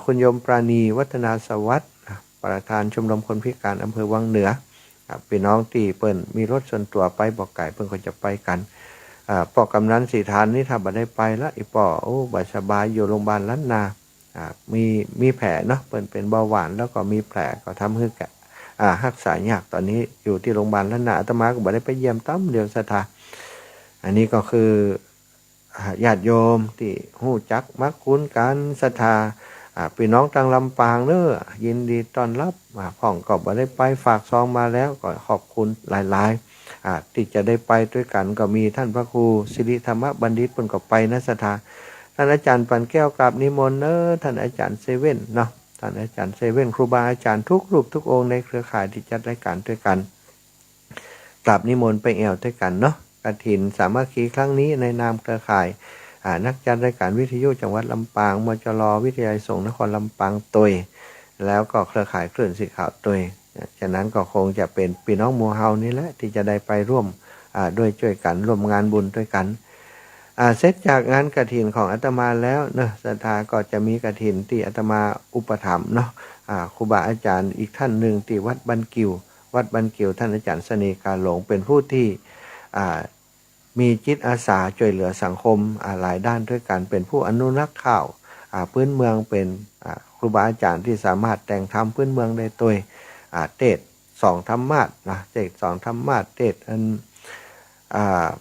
Speaker 1: คุณโยมปราณีวัฒนาสวัสดิ์ประธานชมรมคนพิการอำเภอวังเหนือพี่น้องที่เปิ้นมีรถส่วนตัวไปบอกไก่เปิ้นก็จะไปกันปอกำนันสีทานนี่ถ้าบ่ได้ไปละอีป่อโอ้บ่สบายอยู่โรงพยาบาลล้านนามีแผลเนาะเป็นเบาหวานแล้วก็มีแผลก็ทำให้แกรักษายากตอนนี้อยู่ที่โรงพยาบาลล้านนาอาตมาก็บ่ได้ไปเยี่ยมตั้มเดียวศรัทธาอันนี้ก็คือญาติโยมที่ฮู้จักมักคุ้นกันศรัทธาพี่น้องทางลำปางเนอะยินดีต้อนรับพ่องก็บ่ได้ไปฝากซองมาแล้วก็ขอบคุณหลายๆที่จะได้ไปด้วยกันก็มีท่านพระครูสิริธรรมบัณฑิตเพิ่นก็ไปนะศรัทธาท่านอาจารย์ปันแก้วกราบนิมนต์ท่านอาจารย์เซเว่นเนาะท่านอาจารย์เซเว่นครูบาอาจารย์ทุกรูปทุกองค์ในเครือข่ายที่จัดรายการด้วยกันกราบนิมนต์ไปแอวด้วยกันเนาะกฐินสามัคคีครั้งนี้ในนามเครือข่ายนักจัดรายการวิทยุจังหวัดลำปางมจร.วิทยาลัยสงฆ์นครลำปางตุยแล้วก็เครือข่ายคลื่นสีขาวตุยฉะนั้นก็คงจะเป็นพี่น้องหมู่เฮานี่แหละที่จะได้ไปร่วมด้วยช่วยกันร่วมงานบุญด้วยกันเสร็จจากงานกฐินของอาตมาแล้วเนอะศรัทธาก็จะมีกฐินที่อาตมาอุปถัมภ์เนาะครูบาอาจารย์อีกท่านหนึ่งที่วัดบันกิวท่านอาจารย์เสน่ห์กาหลงเป็นผู้ที่มีจิตอาสาช่วยเหลือสังคมหลายด้านด้วยกันเป็นผู้อนุรักษ์ข่าวพื้นเมืองเป็นครูบาอาจารย์ที่สามารถแต่งทำพื้นเมืองได้ตัวเทศ2 ธรรมาสนะเทศ2 ธรรมาสเทศ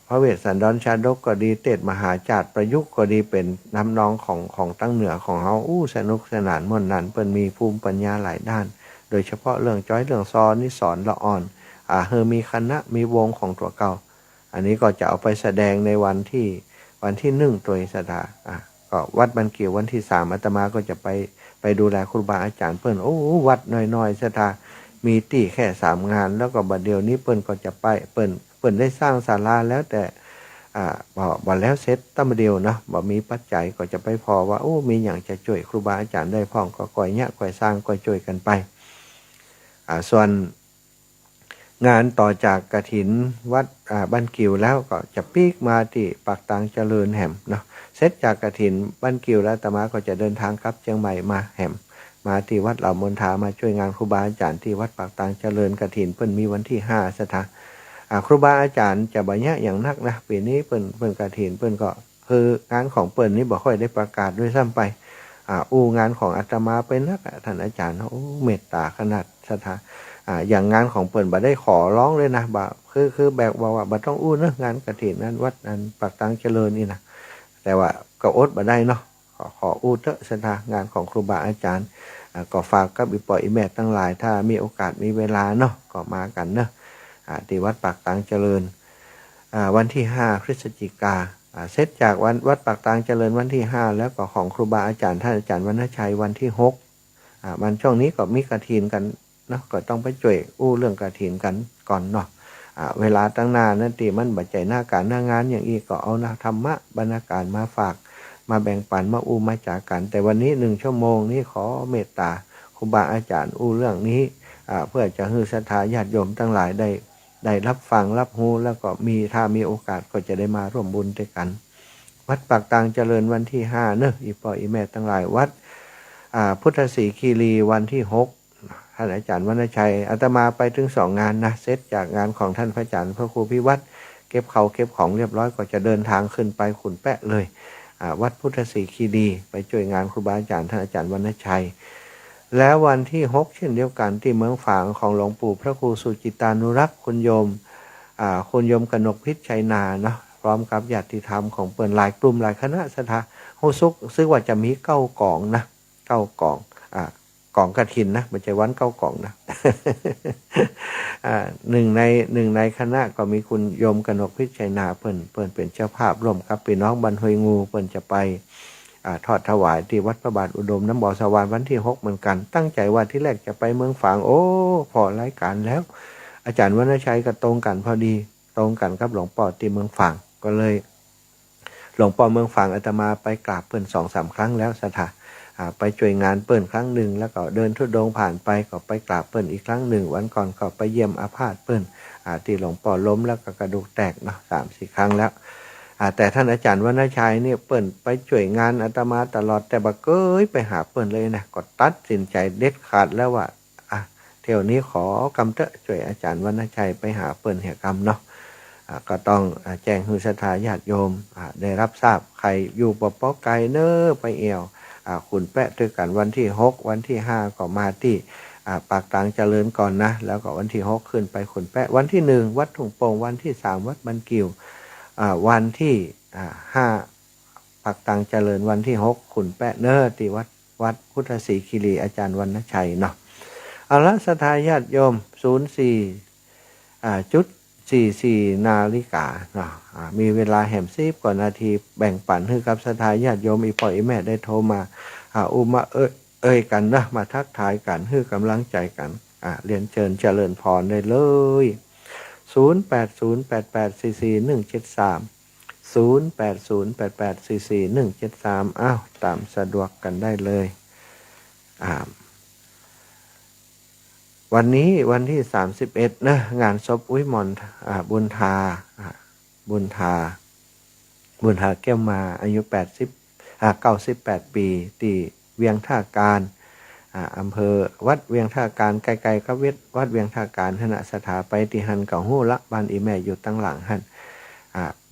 Speaker 1: พระเวสสันดรชาดกก็ดีเทศมหาจารย์ประยุกต์ก็ดีเป็นน้ำนองของตั้งเหนือของเฮาสนุกสนานม่วนนั้นเปิ้นมีภูมิปัญญาหลายด้านโดยเฉพาะเรื่องจ้อยเรื่องซอนี่สอนละอ่อนมีคณะมีวงของตัวเก่าอันนี้ก็จะเอาไปแสดงในวันที่1ตัวศรัทธาก็วัดบันเกียววันที่3อาตมาก็จะไปดูแลครูบาอาจารย์เปิ้นวัดน้อยๆศรัทธามีที่แค่3 งานแล้วก็บัดเดียวนี้เปิ้นก็จะไปเปิ้นได้สร้างศาลาแล้วแต่บ่แล้วเสร็จตั้งเดียวเนาะบ่มีปัจจัยก็จะไปพอว่ามีหยังจะช่วยครูบาอาจารย์ได้พ้องก็ก่อยเนี่ยก่อยสร้างก่อยช่วยกันไปส่วน งานต่อจากกฐินวัดบ้านกิวแล้วก็จะปีกมาที่ปากตางเจริญแหมเนาะเสร็จจากกฐินบ้านกิวแล้วอาตมาก็จะเดินทางกลับเชียงใหม่มาแหมมาที่วัดเหล่ามนทามาช่วยงานครูบาอาจารย์ที่วัดปากตางเจริญกฐินเพิ่นมีวันที่5สถาครูบาอาจารย์จะบ่ยะอย่างนักนะปีนี้เปิ้นกฐินเปิ้นก็คืองานของเปิ้นนี่บ่ค่อยได้ประกาศด้วยซ้ำไปงานของอาตมาเป็นนักท่านอาจารย์โอ้เมตตาขนาดสถาอย่างงานของเปิ้นบ่ได้ขอร้องเลยนะบ่คือแบบว่าบ่ต้องอู้เนอะงานกฐินนั้นวัดนั้นปากตางเจริญนี่นะแต่ว่าก็อดบ่ได้เนาะขออู้เถอะสถางานของครูบาอาจารย์ก็ฝากกับอีปออีแม่ทั้งหลายถ้ามีโอกาสมีเวลาเนาะก็มากันเนาะที่วัดปากตางเจริญวันที่5พฤศจิกาเสร็จจากวัดปากตางเจริญวันที่5แล้วก็ของครูบาอาจารย์ท่านอาจารย์วรรณชัยวันที่6มันช่วงนี้ก็มีกฐินกันเนาะก็ต้องไปช่วยอู้เรื่องกฐินกันก่อนเนาะเวลาตั้งนานนั่นตีมันบัดใจหน้าการหน้างานอย่างอีกก็เอานะธรรมะบรรณาการมาฝากมาแบ่งปันมาอู้มาจากกันแต่วันนี้1ชั่วโมงนี้ขอเมตตาครูบาอาจารย์อู้เรื่องนี้เพื่อจะให้ศรัทธาญาติโยมทั้งหลายได้รับฟังรับรู้แล้วก็ถ้ามีโอกาสก็จะได้มาร่วมบุญด้วยกันวัดปากตางเจริญวันที่5เนอะอีปออีแม่ทั้งหลายวัดพุทธศรีคีรีวันที่6ท่านอาจารย์วรรณชัยอาตมาไปถึง2งานนะเสร็จจากงานของท่านพระอาจารย์พระครูพิวัตรเก็บของเรียบร้อยก็จะเดินทางขึ้นไปขุนแปะเลยวัดพุทธศรีคีรีไปช่วยงานครูบาอาจารย์ท่านอาจารย์วรรณชัยแล้ววันที่6เช่นเดียวกันที่เมืองฝางของหลวงปู่พระครูสุจิตานุรักษ์คุณโยมกนกพิษชัยนาเนาะพร้อมกับญาติธรรมของเปิ่นหลายกลุ่มหลายคณะสถาโฮซุกซึ่งว่าจะมี9กล่องนะ9กล่องกล่องกฐินนะไม่ใช่วัน9กล่องนะหนึ่งในคณะก็มีคุณโยมกนกพิษชัยนาเปิ่นเป็นเจ้าภาพร่วมกับพี่น้องบันหวยงูเปิ่นจะไปทอดถวายที่วัดพระบาทอุดมน้ำบ่อสวรรค์วันที่6เหมือนกันตั้งใจว่าที่แรกจะไปเมืองฝางโอ้พอรายการแล้วอาจารย์วรรณชัยก็ตรงกันพอดีตรงกันกับหลวงพ่อที่เมืองฝางก็เลยหลวงพ่อเมืองฝางอาตมาไปกราบเปิ้น2-3 ครั้งแล้วสถาไปช่วยงานเปิ้นครั้งหนึ่งแล้วก็เดินธุดงค์ผ่านไปก็ไปกราบเปิ้นอีกครั้งหนึ่งวันก่อนก็ไปเยี่ยมอาพาธเปิ้นที่หลวงพ่อล้มแล้วก็กระดูกแตกเนาะ3-4 ครั้งแล้วแต่ท่านอาจารย์วรรณชัยเนี่ยเปิ้นไปช่วยงานอาตมาตลอดแต่บ่เคยไปหาเปิ้นเลยนะก็ตัดสินใจเด็ดขาดแล้วว่าเที่ยวนี้ขอกำเตะช่วยอาจารย์วรรณชัยไปหาเปิ้นเหี่ยกรรมเนาะก็ต้องแจ้งให้ศรัทธาญาติโยมได้รับทราบใครอยู่ปปไกลเน้อไปเอวขุนแปะด้วยกันวันที่6วันที่5ก็มาที่ปากตางเจริญก่อนนะแล้วก็วันที่6ขึ้นไปขุนแปะวันที่1วัดถุงโป่งวันที่3วัดบันกิววันที่5ปากตางเจริญวันที่6ขุนแปะเน้อที่วัดพุทธศรีคีรีอาจารย์วรรณชัยเนาะเอาละศรัทธาญาติโยม04.44 นาฬิกาเนาะมีเวลาแหม10 กว่านาทีแบ่งปันให้กับศรัทธาญาติโยมอีพ่ออีแม่ได้โทรมามาเอ่ยกันนะมาทักทายกันให้กำลังใจกันเรียนเชิญเจริญพรได้เลย0808844173 0808844173อ้าวตามสะดวกกันได้เลยวันนี้วันที่31นะงานศพอุ้ยมอนบุญทาแก้วมาอายุ98 ปีที่เวียงท่าการอำเภอวัดเวียงท่าการไกลๆกับวัดเวียงท่าการธนสถาไปที่หันเก่าหู้ละบ้านอีแม่อยู่ตั้งหลังหัน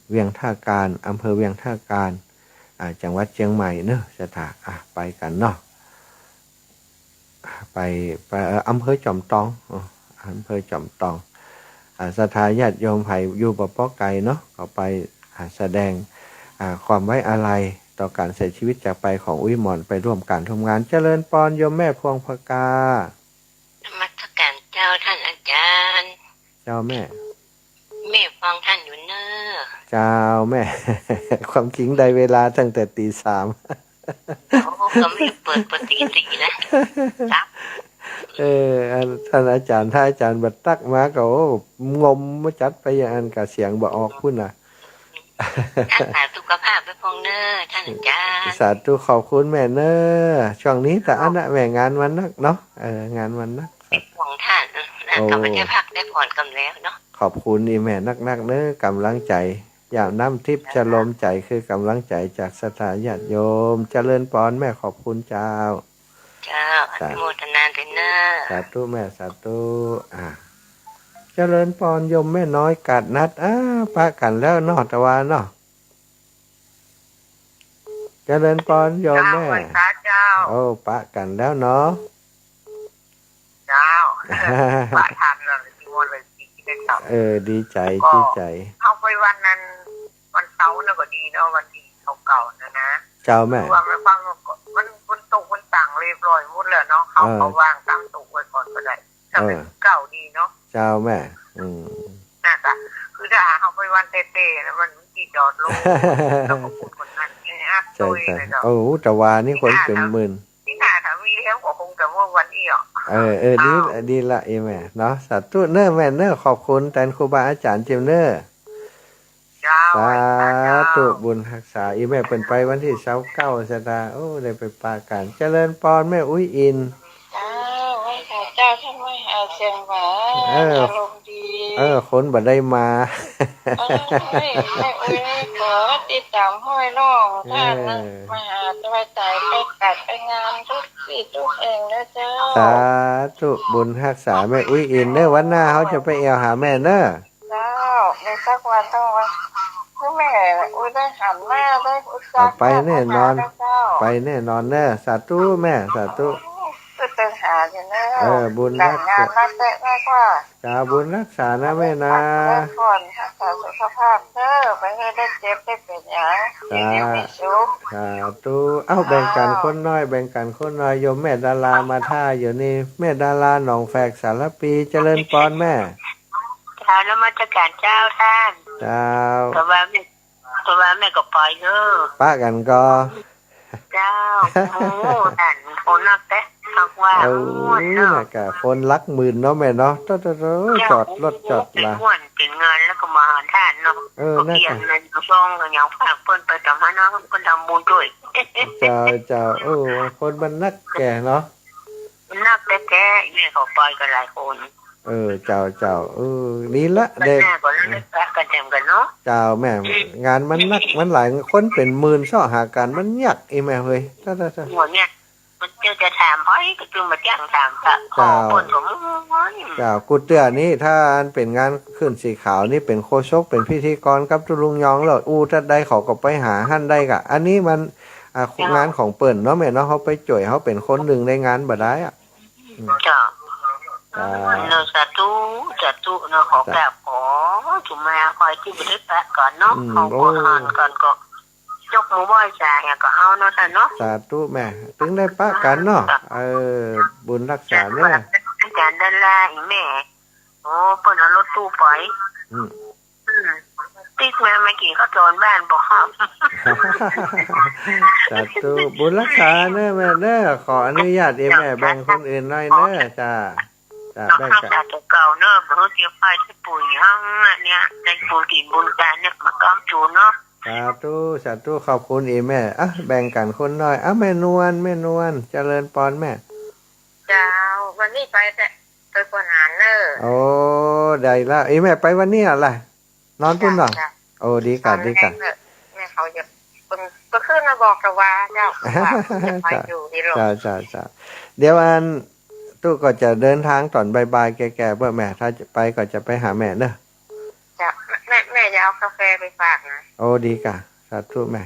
Speaker 1: เวียงท่าการอำเภอเวียงท่าการจังหวัดเชียงใหม่เนอะสถาไปกันเนาะไปอำเภอจอมตองอำเภอจอมตองศรัทธาญาติโยมไผอยู่ปปไกลเนาะก็ไปแสดงความไว้อาลัยต่อการเสียชีวิตจากไปของอุ้ยหมอนไปร่วมการทำงานเจริญปอนโยมแม่พวงพกาน
Speaker 2: มัสการเจ้าท่านอาจารย์
Speaker 1: เจ้าแม่
Speaker 2: ฟังท่านอยู่เนอ
Speaker 1: เจ้าแม่ ความจริงได้เวลาตั้งแต่ตี 3
Speaker 2: ก็ไม่เปิดตีนะครับ
Speaker 1: ท่านอาจารย์ถ้าอาจารย์บัดตักมาก็งมมาจัดไปอย่างนั้นกับเสียงบ่ออกพุ่นน่ะ
Speaker 2: ท่านสาธุสุขภาพไปพงเนอท่านอาจารย์
Speaker 1: สาธุขอบคุณแม่เนอช่วงนี้แต่อันน่ะแม่งานวันนักเนาะงานวันนัก
Speaker 2: ห่วงท่านก็ไม่ได้พักได้ผ่อนกันแล้วเนาะ
Speaker 1: ขอบคุณอีแม่นักๆเน้อกำลังใจอย่างน้ำทิพย์จะลมใจคือกำลังใจจากสถานญาติโยมเจริญปอนแม่ขอบคุณเจ้า
Speaker 2: เจ้าอนุโมทนาด้วยเนอะ
Speaker 1: สาธุแม่สาธุเจริญปอนโยมแม่น้อยกัดนัดปะกันแล้วเนาะตะวันเนาะเจริญปอนโยมแม่
Speaker 3: เจ้า
Speaker 1: โอ้ปะกันแล้วเนาะ
Speaker 3: เจ้าปะทันเลยที่วันเลยที่ได้กลับ
Speaker 1: ดีใจดีใจ
Speaker 3: เข้าไปวันนั้นวันเสาร์น่ะก็ดีเนาะวันที่เก่าๆนะ
Speaker 1: เจ้าแม่
Speaker 3: ว่าไม่ฟังมันตกมันต่างเรียบร้อยหมดแล้วเนาะเขาวางตั้งตกไว้ก่อนก็ได้ถ้าเป็นเก่าดีเนาะ
Speaker 1: เจ้าแม่
Speaker 3: น่าจะคือถ้าเขาไปวันเต้ๆแล้วมันที่จอดลงแล้วก็พูดคนนั้นเนี่ย
Speaker 1: ใช่โอ้แต่ว่านี่คนเป็นหมื่น
Speaker 3: นี่น่าถ้ามีแล้วก็คงจะเมื่อวันนี้อ่ะ
Speaker 1: ดีละแม่เนาะสาธุเนอแม่เนอขอบคุณแทนครูบาอาจารย์เจมเนอสาธุบุญรักษาแม่เป็นไปวันที่29 สตาโอ้ได้ไปปากันเจริญปอนแม่อุ้ยอิน
Speaker 3: เจ้าท่านไม่หาเสียงหวานอารมณ์ดี
Speaker 1: คนบ่ได้มา
Speaker 3: ไม่อุ้ยขอติดตามห้อยน้องท่านนะมาหาสบายใจไปกัดไปงานทุกสิ่งทุกเองนะเจ้า
Speaker 1: สาธุบุญรักษาแม่อุ้ยอินเนอวันหน้าเขาจะไปเอวหาแม่เนอ
Speaker 3: เจ้าในสักวันต้องว่าพ่อแม่อุ้ยได้หันหน้าได้อุตส่าห์
Speaker 1: ไปแน่นอนไปแน่นอนเนอสาธุแม่สาธุ
Speaker 3: ตึงหาอยู่เนอ
Speaker 1: บุญ
Speaker 3: รักษามาเตะมากกว่า
Speaker 1: จ้าบุญรักษานะแม่นะ
Speaker 3: ก่อนรักษาสุขภาพเนอไปให้ได้เจ็บได้เป็นอย่าง
Speaker 1: สาธุแบ่งกันคนน้อยแบ่งกันคนน้อยโยมแม่ดารามาท่าอยู่นี่แม่ดาราหนองแฝกสารปีเจริญปอนแม่
Speaker 2: เจ้าแล้วมาจัดการเจ้าท่าน
Speaker 1: เจ้า
Speaker 2: ตัวแม่ก็ปล่อยเนอะ
Speaker 1: ป้ากันก็
Speaker 2: เจ้าโอ้ท่านคนนักแต่ว่า
Speaker 1: น่ะกะคนรักหมื่นเนาะแม่เนาะจอดรถจอดละ
Speaker 2: เป็นงานแล้วก็มาหาท่านเนาะ
Speaker 1: น่า
Speaker 2: จะซ่องกันอย่างฝากเพิ่นไปทำให้น้องเพิ่นทำบุญด้วย
Speaker 1: เจ้าคนมันนักแก่เนาะ
Speaker 2: มันนักแต่แก่แม่เขาปล่อยกันหลายคน
Speaker 1: เจ้านี่ละเด็ก
Speaker 2: แม่ก็เลิกกันแถมกันเนาะ
Speaker 1: เจ้าแม่งานมันนักมันหลายคนเป็นหมื่นซ่อหากันมันยากแม่เฮ้ย
Speaker 2: หัวเนี่ยมันจะถามเฮ้ยก็คือมาจ้างถามค่ะขอคนสม
Speaker 1: เจ้ากูเตือนี่ถ้าเป็นงานขึ้นสีขาวนี่เป็นโคชกเป็นพิธีกรกับจุลุงยองแล้วถ้าได้เขาก็ไปหาหั่นได้กะอันนี้มันงานของเปิ่นเนาะแม่เนาะเขาไปจ่วยเขาเป็นคนหนึ่งในงานบ่ได้อ่ะ
Speaker 2: จ้าเนาะสาธุเนาะขอกราบขอจุมาคอยที่บริษัทก่อนเนาะขอก่อนก็ยกมือไหว้จ่าเนี่ยก็เอาเนาะท่านเนาะ
Speaker 1: สาธุแม่ถึงได้ปะกันเนาะบุญรักษาเนี่ย
Speaker 2: อาจารย์ด้านล่างแม่โอ้เปิ้นเอารถตู้ไปติ๊กมาเมื่อกี้เขาจอดบ้านบอกครับ
Speaker 1: สาธุบุญรักษาเนอะแม่เนอะขออนุญาตแม่แบ่งคนอื่นหน่อยเนอะจ้า
Speaker 2: แบ่งกันเก่าเนอะเพื่อเกี่ยวไฟที่ปุ๋ยห้องเนี่ยในปุ๋ยกินบุญการเนี่ยมาก้อมจูเนาะ
Speaker 1: สาธุขอบคุณแม่แบ่งกันคนน้อยแม่นวลเจริญปอนแม่
Speaker 3: เจ้าวันนี้ไปแต่ไปปนหารเนอะ
Speaker 1: โอ้ได้ละแม่ไปวันนี้อะไรนอนพุ่นหรอโอ้ดีกัน
Speaker 3: แม่เขาจะก็ขึ้นมาบอกกับว่าเจ้าไปอยู่ที่โรง
Speaker 1: จ้าเดี๋ยวตู้ก็จะเดินทางตอนบ่ายๆแก่ๆเพื่อแม่ถ้าจะไปก็จะไปหาแม่เนอะ
Speaker 3: จ้ะแม่จะเอากาแฟไปฝากนะ
Speaker 1: โอ้ดีกะสาธุแม่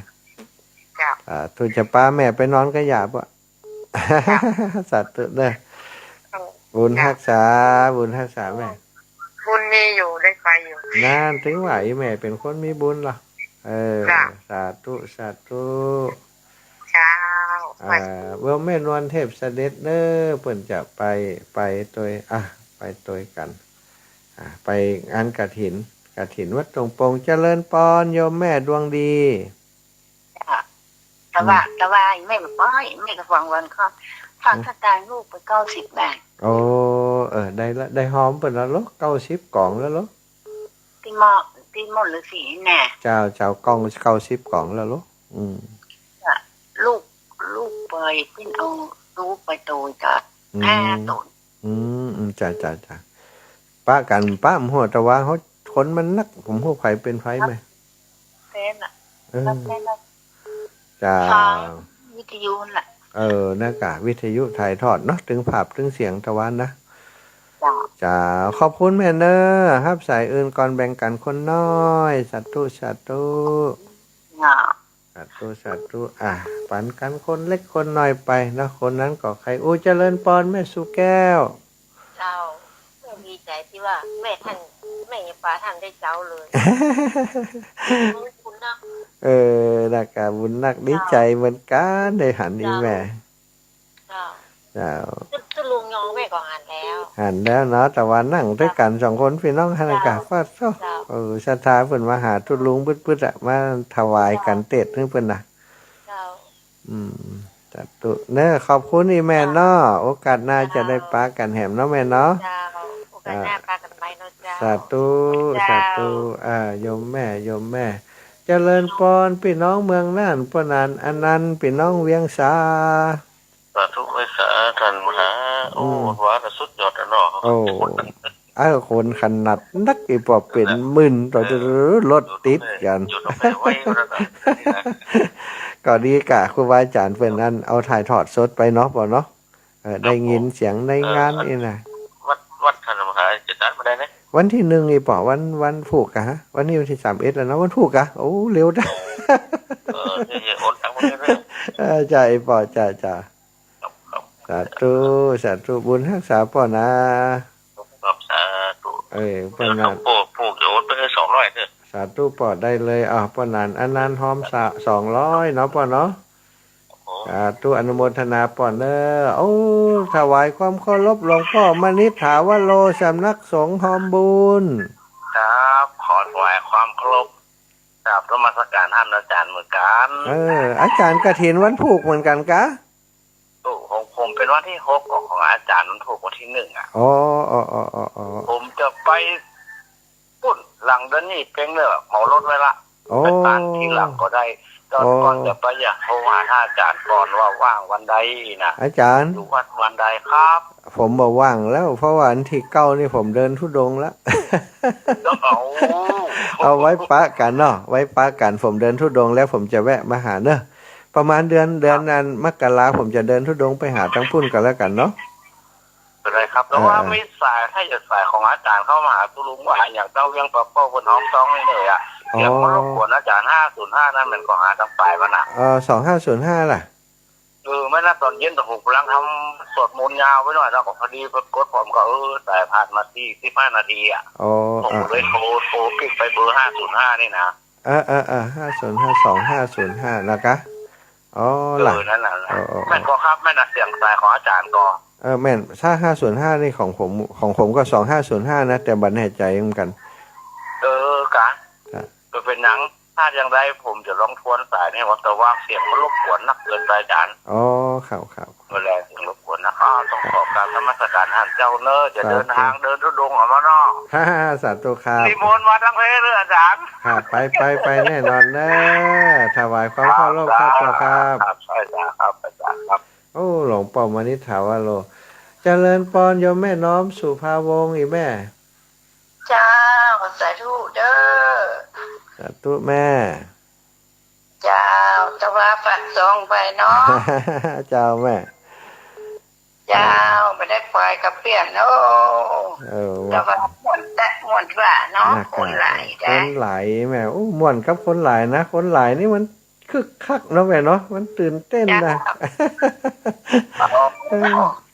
Speaker 3: จ้ะ
Speaker 1: ทูจะป้าแม่ไปนอนก็อย่าป่ะสาธุเด้อบุญรักษาแม่
Speaker 3: บุญมีอยู่ได้ไปอยู่
Speaker 1: นั่นถึงไหวแม่เป็นคนมีบุญล่ะสาธุ
Speaker 3: เช้า
Speaker 1: เมื่อแม่นวลเทพเสด็จเน้อเปิ่นจะไปตัวไปตัวกันไปงานกฐินวัดตรงปงเจริญปอนโยมแม่ดวงดี
Speaker 2: แต่ว่าแม่บอกว่าแม่ก็ฟังวันเขาฝากตาลูกไป90 บาท
Speaker 1: โอ้ได้หอมเปิ่นแล้วล90 กล่องแล้วลูก
Speaker 2: ตีหมดหรือสีแน่
Speaker 1: เจ้ากล่อง90 กล่องแล้วลูก
Speaker 2: ลูกไปขึ้นเอาลูกไปโตจ้ะตัว
Speaker 1: จ้าป้ากันป้าหัวแต่ว่าเขาคนมันนักผมหัวไฟเป็นไฟไหม
Speaker 2: เป็นอ่ะ
Speaker 1: เออ
Speaker 2: แล้วเป็นแล้ว
Speaker 1: จ้า
Speaker 2: ทางวิทยุน่ะ
Speaker 1: หน้ากากวิทยุถ่ายทอดเนาะถึงภาพถึงเสียงตะวันนะ
Speaker 2: จ้า
Speaker 1: จ้าขอบคุณแม่เนอร์ครับสายอื่นก่อนแบ่งกันคนน้อยสาธุ
Speaker 2: อ่า
Speaker 1: สาธุปันกันคนเล็กคนน้อยไปนะคนนั้นก็ใครเจริญปอนแม่สุแก้ว
Speaker 2: เจ้าดีใจที่ว่าแม่ยังป้าท่านได้เจ้าเลยคุณนะ
Speaker 1: หน้ากากบุญนักดีใจเหมือนกันได้หันนี่แม่
Speaker 2: เจ้าจะลุงยองแม่ก็หันแล้ว
Speaker 1: หันแล้วเนาะแต่ว่านั่งด้วยกันสองคนพี่น้องหันอากาศฟาดเข้าศรัทธาเพิ่นมาหาทุลุงปึ๊ดๆมาถวายกันเตดนึงเพิ่นน่ะ
Speaker 2: เจ้า
Speaker 1: จัดตุเนอะขอบคุณอีแม่เนาะโอกาสหน้าจะได้ปากันแหมเนาะแม่เนาะ
Speaker 2: เจ้าโอกาสหน้าปากันไปเนาะเจ้า
Speaker 1: สาธุโยมแม่เจริญปอนพี่น้องเมืองน่านปนานอนันต์พี่น้องเวียงสา
Speaker 4: สาธุไว้สาท่านมหาว่าแต่สุดยอดแล้วเนาะ
Speaker 1: คนขนาดนักอีปอบเป็นหมื่นต่อรถติดกัน
Speaker 4: อยู่ตรงไหนไว้แล้วนะ
Speaker 1: ก็ดีกะครูบาอาจารย์เพิ่นนั้นเอาถ่ายทอดสดไปเนาะบ่เนาะได้ยินเสียงในงานนี่นะ
Speaker 4: วัดท่านมหาจะจัดมาได้ไหม
Speaker 1: วันที่1นี่ป่อวันผูกกะฮะวันนี้วันที่31แล้วเนาะวันผูกกะโอ้เร็วจ้ะ
Speaker 4: อย่าอดทั้งหมดเลย
Speaker 1: จ้าไอ้ป่อจ้าสาธุบุญรักษาป่อนะครับ
Speaker 4: สาธุ
Speaker 1: ปอนัน
Speaker 4: ผูกอย่าอดไปให้200เถอะ
Speaker 1: สาธุป่อได้เลยปอนันอันนั้นหอม200เนาะป่อเนาะสาธุอนุโมทนาป่อเนอถวายความเคารพหลวงพ่อมณิษฐาวโรสำนักสงฆ์หอมบุญ
Speaker 4: ครับขอถวายความเคารพกราบนมัสการท่านอาจารย์เหมือนกัน
Speaker 1: อาจารย์กฐินวันผูกเหมือนกันกะ
Speaker 4: ของผมเป็นวันที่6ของอาจารย์มันถูกวันที่1อ่ะ
Speaker 1: อ๋อ
Speaker 4: ผมจะไปปุ่นหลังเดือนนี้เพ่งเลยเหมารถไว้ละไปตานที่หลังก็ได้ตอนก่อนจะไปอยากโทรหาท่านอาจารย์ก่อนว่าว่างวันใดนะ
Speaker 1: อาจารย์
Speaker 4: อยู่วัดวันใดครับ
Speaker 1: ผมบอกว่างแล้วเพราะว่าอันที่9นี่ผมเดินธุดงค์แล้ว เอาไว้ปะกันเนาะไว้ปะกันผมเดินธุดงค์แล้วผมจะแวะมาหาเนอะประมาณเดือนนั้นมกราผมจะเดินธุดงค์ไปหาทั้งพุ่นกันแล้วกันเนาะ
Speaker 4: เป็นไรครับแต่ว่าไม่สายถ้าจะสายของอาจารย์เข้ามาหาตุลุงว่าอย่างเจ้าเวียงปะเป้าบนห้องต้องนี่เลยอ่ะเดี๋ยวมารบกวนอาจารย์505นั่นมันก็หาทางฝ่ายมันอ่ะ
Speaker 1: 2505ล่ะ
Speaker 4: ไม่น่าตอนเย็นแต่ผมกำลังทำสวดมนต์ยาวไว้หน่อยแล้วก็พอดีกดผมก็แต่ผ่านมาที่15นาทีอ่ะผมเลยโทรคลิกไปเบอร์505นี่นะ
Speaker 1: 5052505นะคะล่ะ
Speaker 4: นั่นแหละแม่ก็ครับแม่น่ะเสียงสายของอาจารย์ก็
Speaker 1: แม่นถ้า505นี่ของผมก็2505นะแต่บัดแน่ใจเหมือนกัน
Speaker 4: กะก็เป็นหนังถ้าอย่างไรผมจะลองทวนสายนี่ว่าแต่ว่าเสียงมันรบกวนนักเกินไปอาจารย์
Speaker 1: ครับ
Speaker 4: เวลาเสียงรบกวนนะครับต้องขอการนมัสการท่านเจ้าเนอจะเดินทางเดินทุดงออกมาเนาะ
Speaker 1: สาธุครับ
Speaker 4: นิมนต์มาทั้งเพศเลยอาจารย์
Speaker 1: ไปแน่นอนเนอะถวายความเคารพครับ
Speaker 4: ใช่ครับอาจารย์ครับ
Speaker 1: หลวงปู่มณิษฐาวโรเจริญปอนโยมแม่น้อมสุภาวงศ์อีแม่
Speaker 2: จ้าสาธุเด้อ
Speaker 1: สาธุแม่
Speaker 2: เจ้าตะวาฝักซองไปเนาะ
Speaker 1: เจ้าแม่
Speaker 2: เจ้าไม่ได้ปล่อยกับเปลี่ยนโอ้ตะวาม่วนว่าเนาะคนหลาย
Speaker 1: แม่ม่วนกับคนหลายนะคนหลายนี่มันคึกคักเนาะแม่เนาะมันตื่นเต้นนะ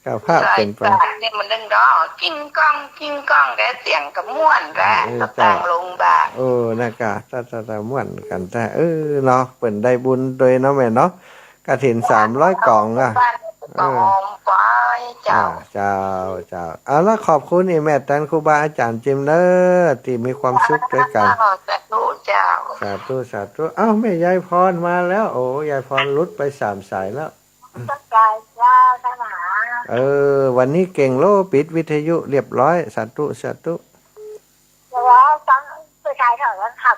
Speaker 1: กับภาพเป็นไป
Speaker 2: นี่มันดึงดอกิ้งก้องแต่เสียงกับม่วนแหละต่างลงบา
Speaker 1: นะคะตาม่วนกันแต่เนาะเปิ่นได้บุญโดยเนาะแม่เนาะกฐิน300กล่องอ่ะเจ้าเอาละขอบคุณอีแม่ตันครูบาอาจารย์จิมเนอร์ที่มีความสุขด้วยกัน
Speaker 2: สาธุเจ้า
Speaker 1: สาธุแม่ยายพรมาแล้วยายพรลุดไป3สายแล้ว
Speaker 2: กายเจ้าท่านหา
Speaker 1: วันนี้เก่งโลปิดวิทยุเรียบร้อยสาธุ
Speaker 2: แล้วตั้งผู้ชายเถอะขับ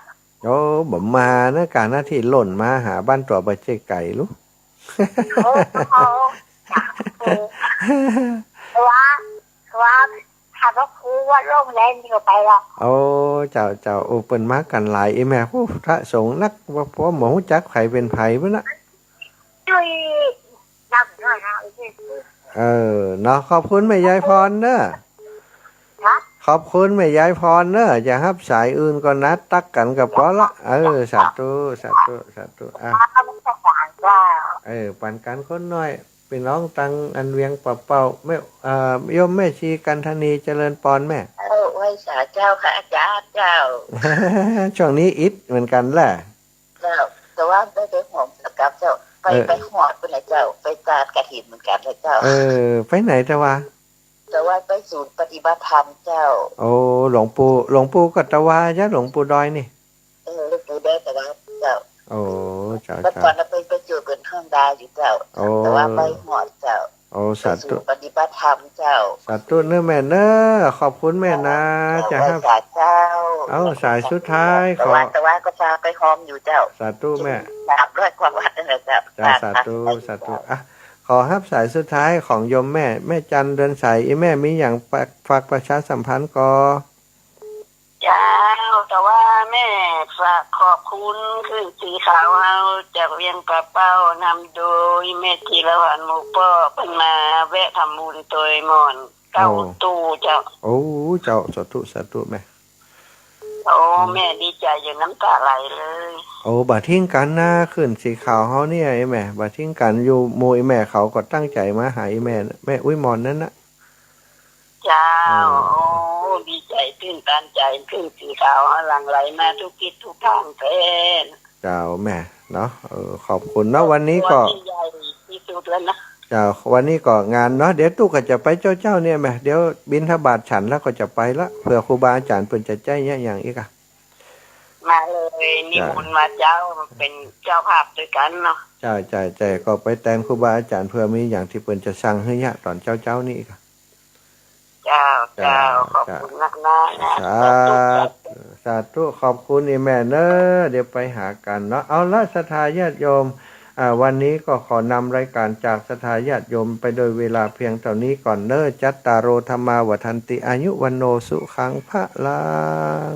Speaker 1: บ่มานะการหน้าที่หล่นมาหาบ้านตัวบะเจไก่ลูก
Speaker 2: ว่า ว่าถ้าว่าครูว่าโรงแรมนี่ก็ไปละ
Speaker 1: โอ้เจ้าโอเปินมากันหลายอีแม่ผู้พระสงฆ์นักว่าพอหมอจักไผเป็นไผบ่น่ะ
Speaker 2: ช่วยนับหน่อยนะ
Speaker 1: เนาะขอบคุณแม่ยายพรเด้อขอบคุณแม่ยายพรเนอะอย่าฮับสายอื่นก็นัดตักกันกับพอละสาธุปันกันคนน้อยเป็นน้องตังอันเวียงปะเป่าไม่โยมแม่ชีกันธนีเจริญปอนแม่
Speaker 2: ไว้สาเจ้าค่ะอาจารย์เจ้า
Speaker 1: ช่วงนี้อิดเหมือนกันแหละ
Speaker 2: เจ้าแต่ว่าได้ไปหอมกับเจ้าไปหอดไปไหนเจ้าไปจานกระถิ่นเหมือนกันเลยเจ้า
Speaker 1: ไปไหนแต่ว่า
Speaker 2: ไปศูนย์ปฏิบัติธรรมเจ้า
Speaker 1: โอ้หลวงปู่กัตวาจ้ะหลวงปู่ดอยนี่
Speaker 2: หลวงปู่ดอยแต่ว่าเจ้า
Speaker 1: โอ้เจ้า
Speaker 2: ตอนนั้นไปเจอกันห้องดาอยู่เจ้าแต่ว่าไปหอดเจ้า
Speaker 1: โอ้สาธุ
Speaker 2: ปฏิบัติธรรมเจ้า
Speaker 1: สาธุเนื้อแม่เนื้อขอบคุณแม่นะจะให้
Speaker 2: เจ้า
Speaker 1: สายสุดท้าย
Speaker 2: แต่ว่าก็จะไปหอมอยู่เจ้า
Speaker 1: สาธุแม่
Speaker 2: ด้วยความวัดนั่นแหละเจ้า
Speaker 1: สาธุขอฮับสายสุดท้ายของโยมแม่จันเดินสายอีแม่มีอย่างฝากประชาสัมพันธ์ก็
Speaker 2: เจ้าแต่ว่าแม่ฝากขอบคุณคือสีขาวเฮาจากเวียงกระเป้านำโดยแม่ธีรวรรณหมู่ป้อเป็นมาแวะทำบุญตัวหมอนเก้าตู้เจ้า
Speaker 1: โอ้เจ้าสาธุแม่
Speaker 2: โอ้แม่ดีใจอย่างน้ำตาไหลเลย
Speaker 1: โอ้บาทิ้งกันนะขึ้นสีขาวเฮาเนี่ยไอ้แม่บาทิ้งกันอยู่โมยแม่เขาก็ตั้งใจมาหาไอ้แม่อุ้ยมอนนั่นนะ
Speaker 2: เจ้าโอ้ดีใจตื่นตันใจขึ้นสีขาวหลั่งไหลมาทุกทิศทุกทางเพน
Speaker 1: เจ้าแม่เนาะขอบคุณนะวันนี้ก็
Speaker 2: ใหญ่ที่สุดแล้วนะ
Speaker 1: เจ้าวันนี้ก็งานเนาะเดี๋ยวตู้ก็จะไปเจ้าเนี่ยแม่เดี๋ยวบิณฑบาตฉันแล้วก็จะไปละเผื่อครูบาอาจารย์เพิ่นจะใจเนี่ยอย่างอีก
Speaker 2: มาเลยนิมนต์มาเจ้าเป็นเจ้าภาพด้วยกันเนาะ
Speaker 1: ใจก็ไปแทนครูบาอาจารย์เพื่อมีอย่างที่เพิ่นจะสั่งให้เนี่ยตอนเจ้านี่อีก
Speaker 2: เจ้าขอบคุณนักนะ
Speaker 1: สาธุขอบคุณอีแม่เนอะเดี๋ยวไปหากันเนาะเอาละศรัทธาญาติโยมวันนี้ก็ขอนำรายการจากศรัทธาญาติโยมไปโดยเวลาเพียงเท่านี้ก่อนเนอะจัตตารโอธรรมาวัฏันติอายุวันโนสุขังพระลัง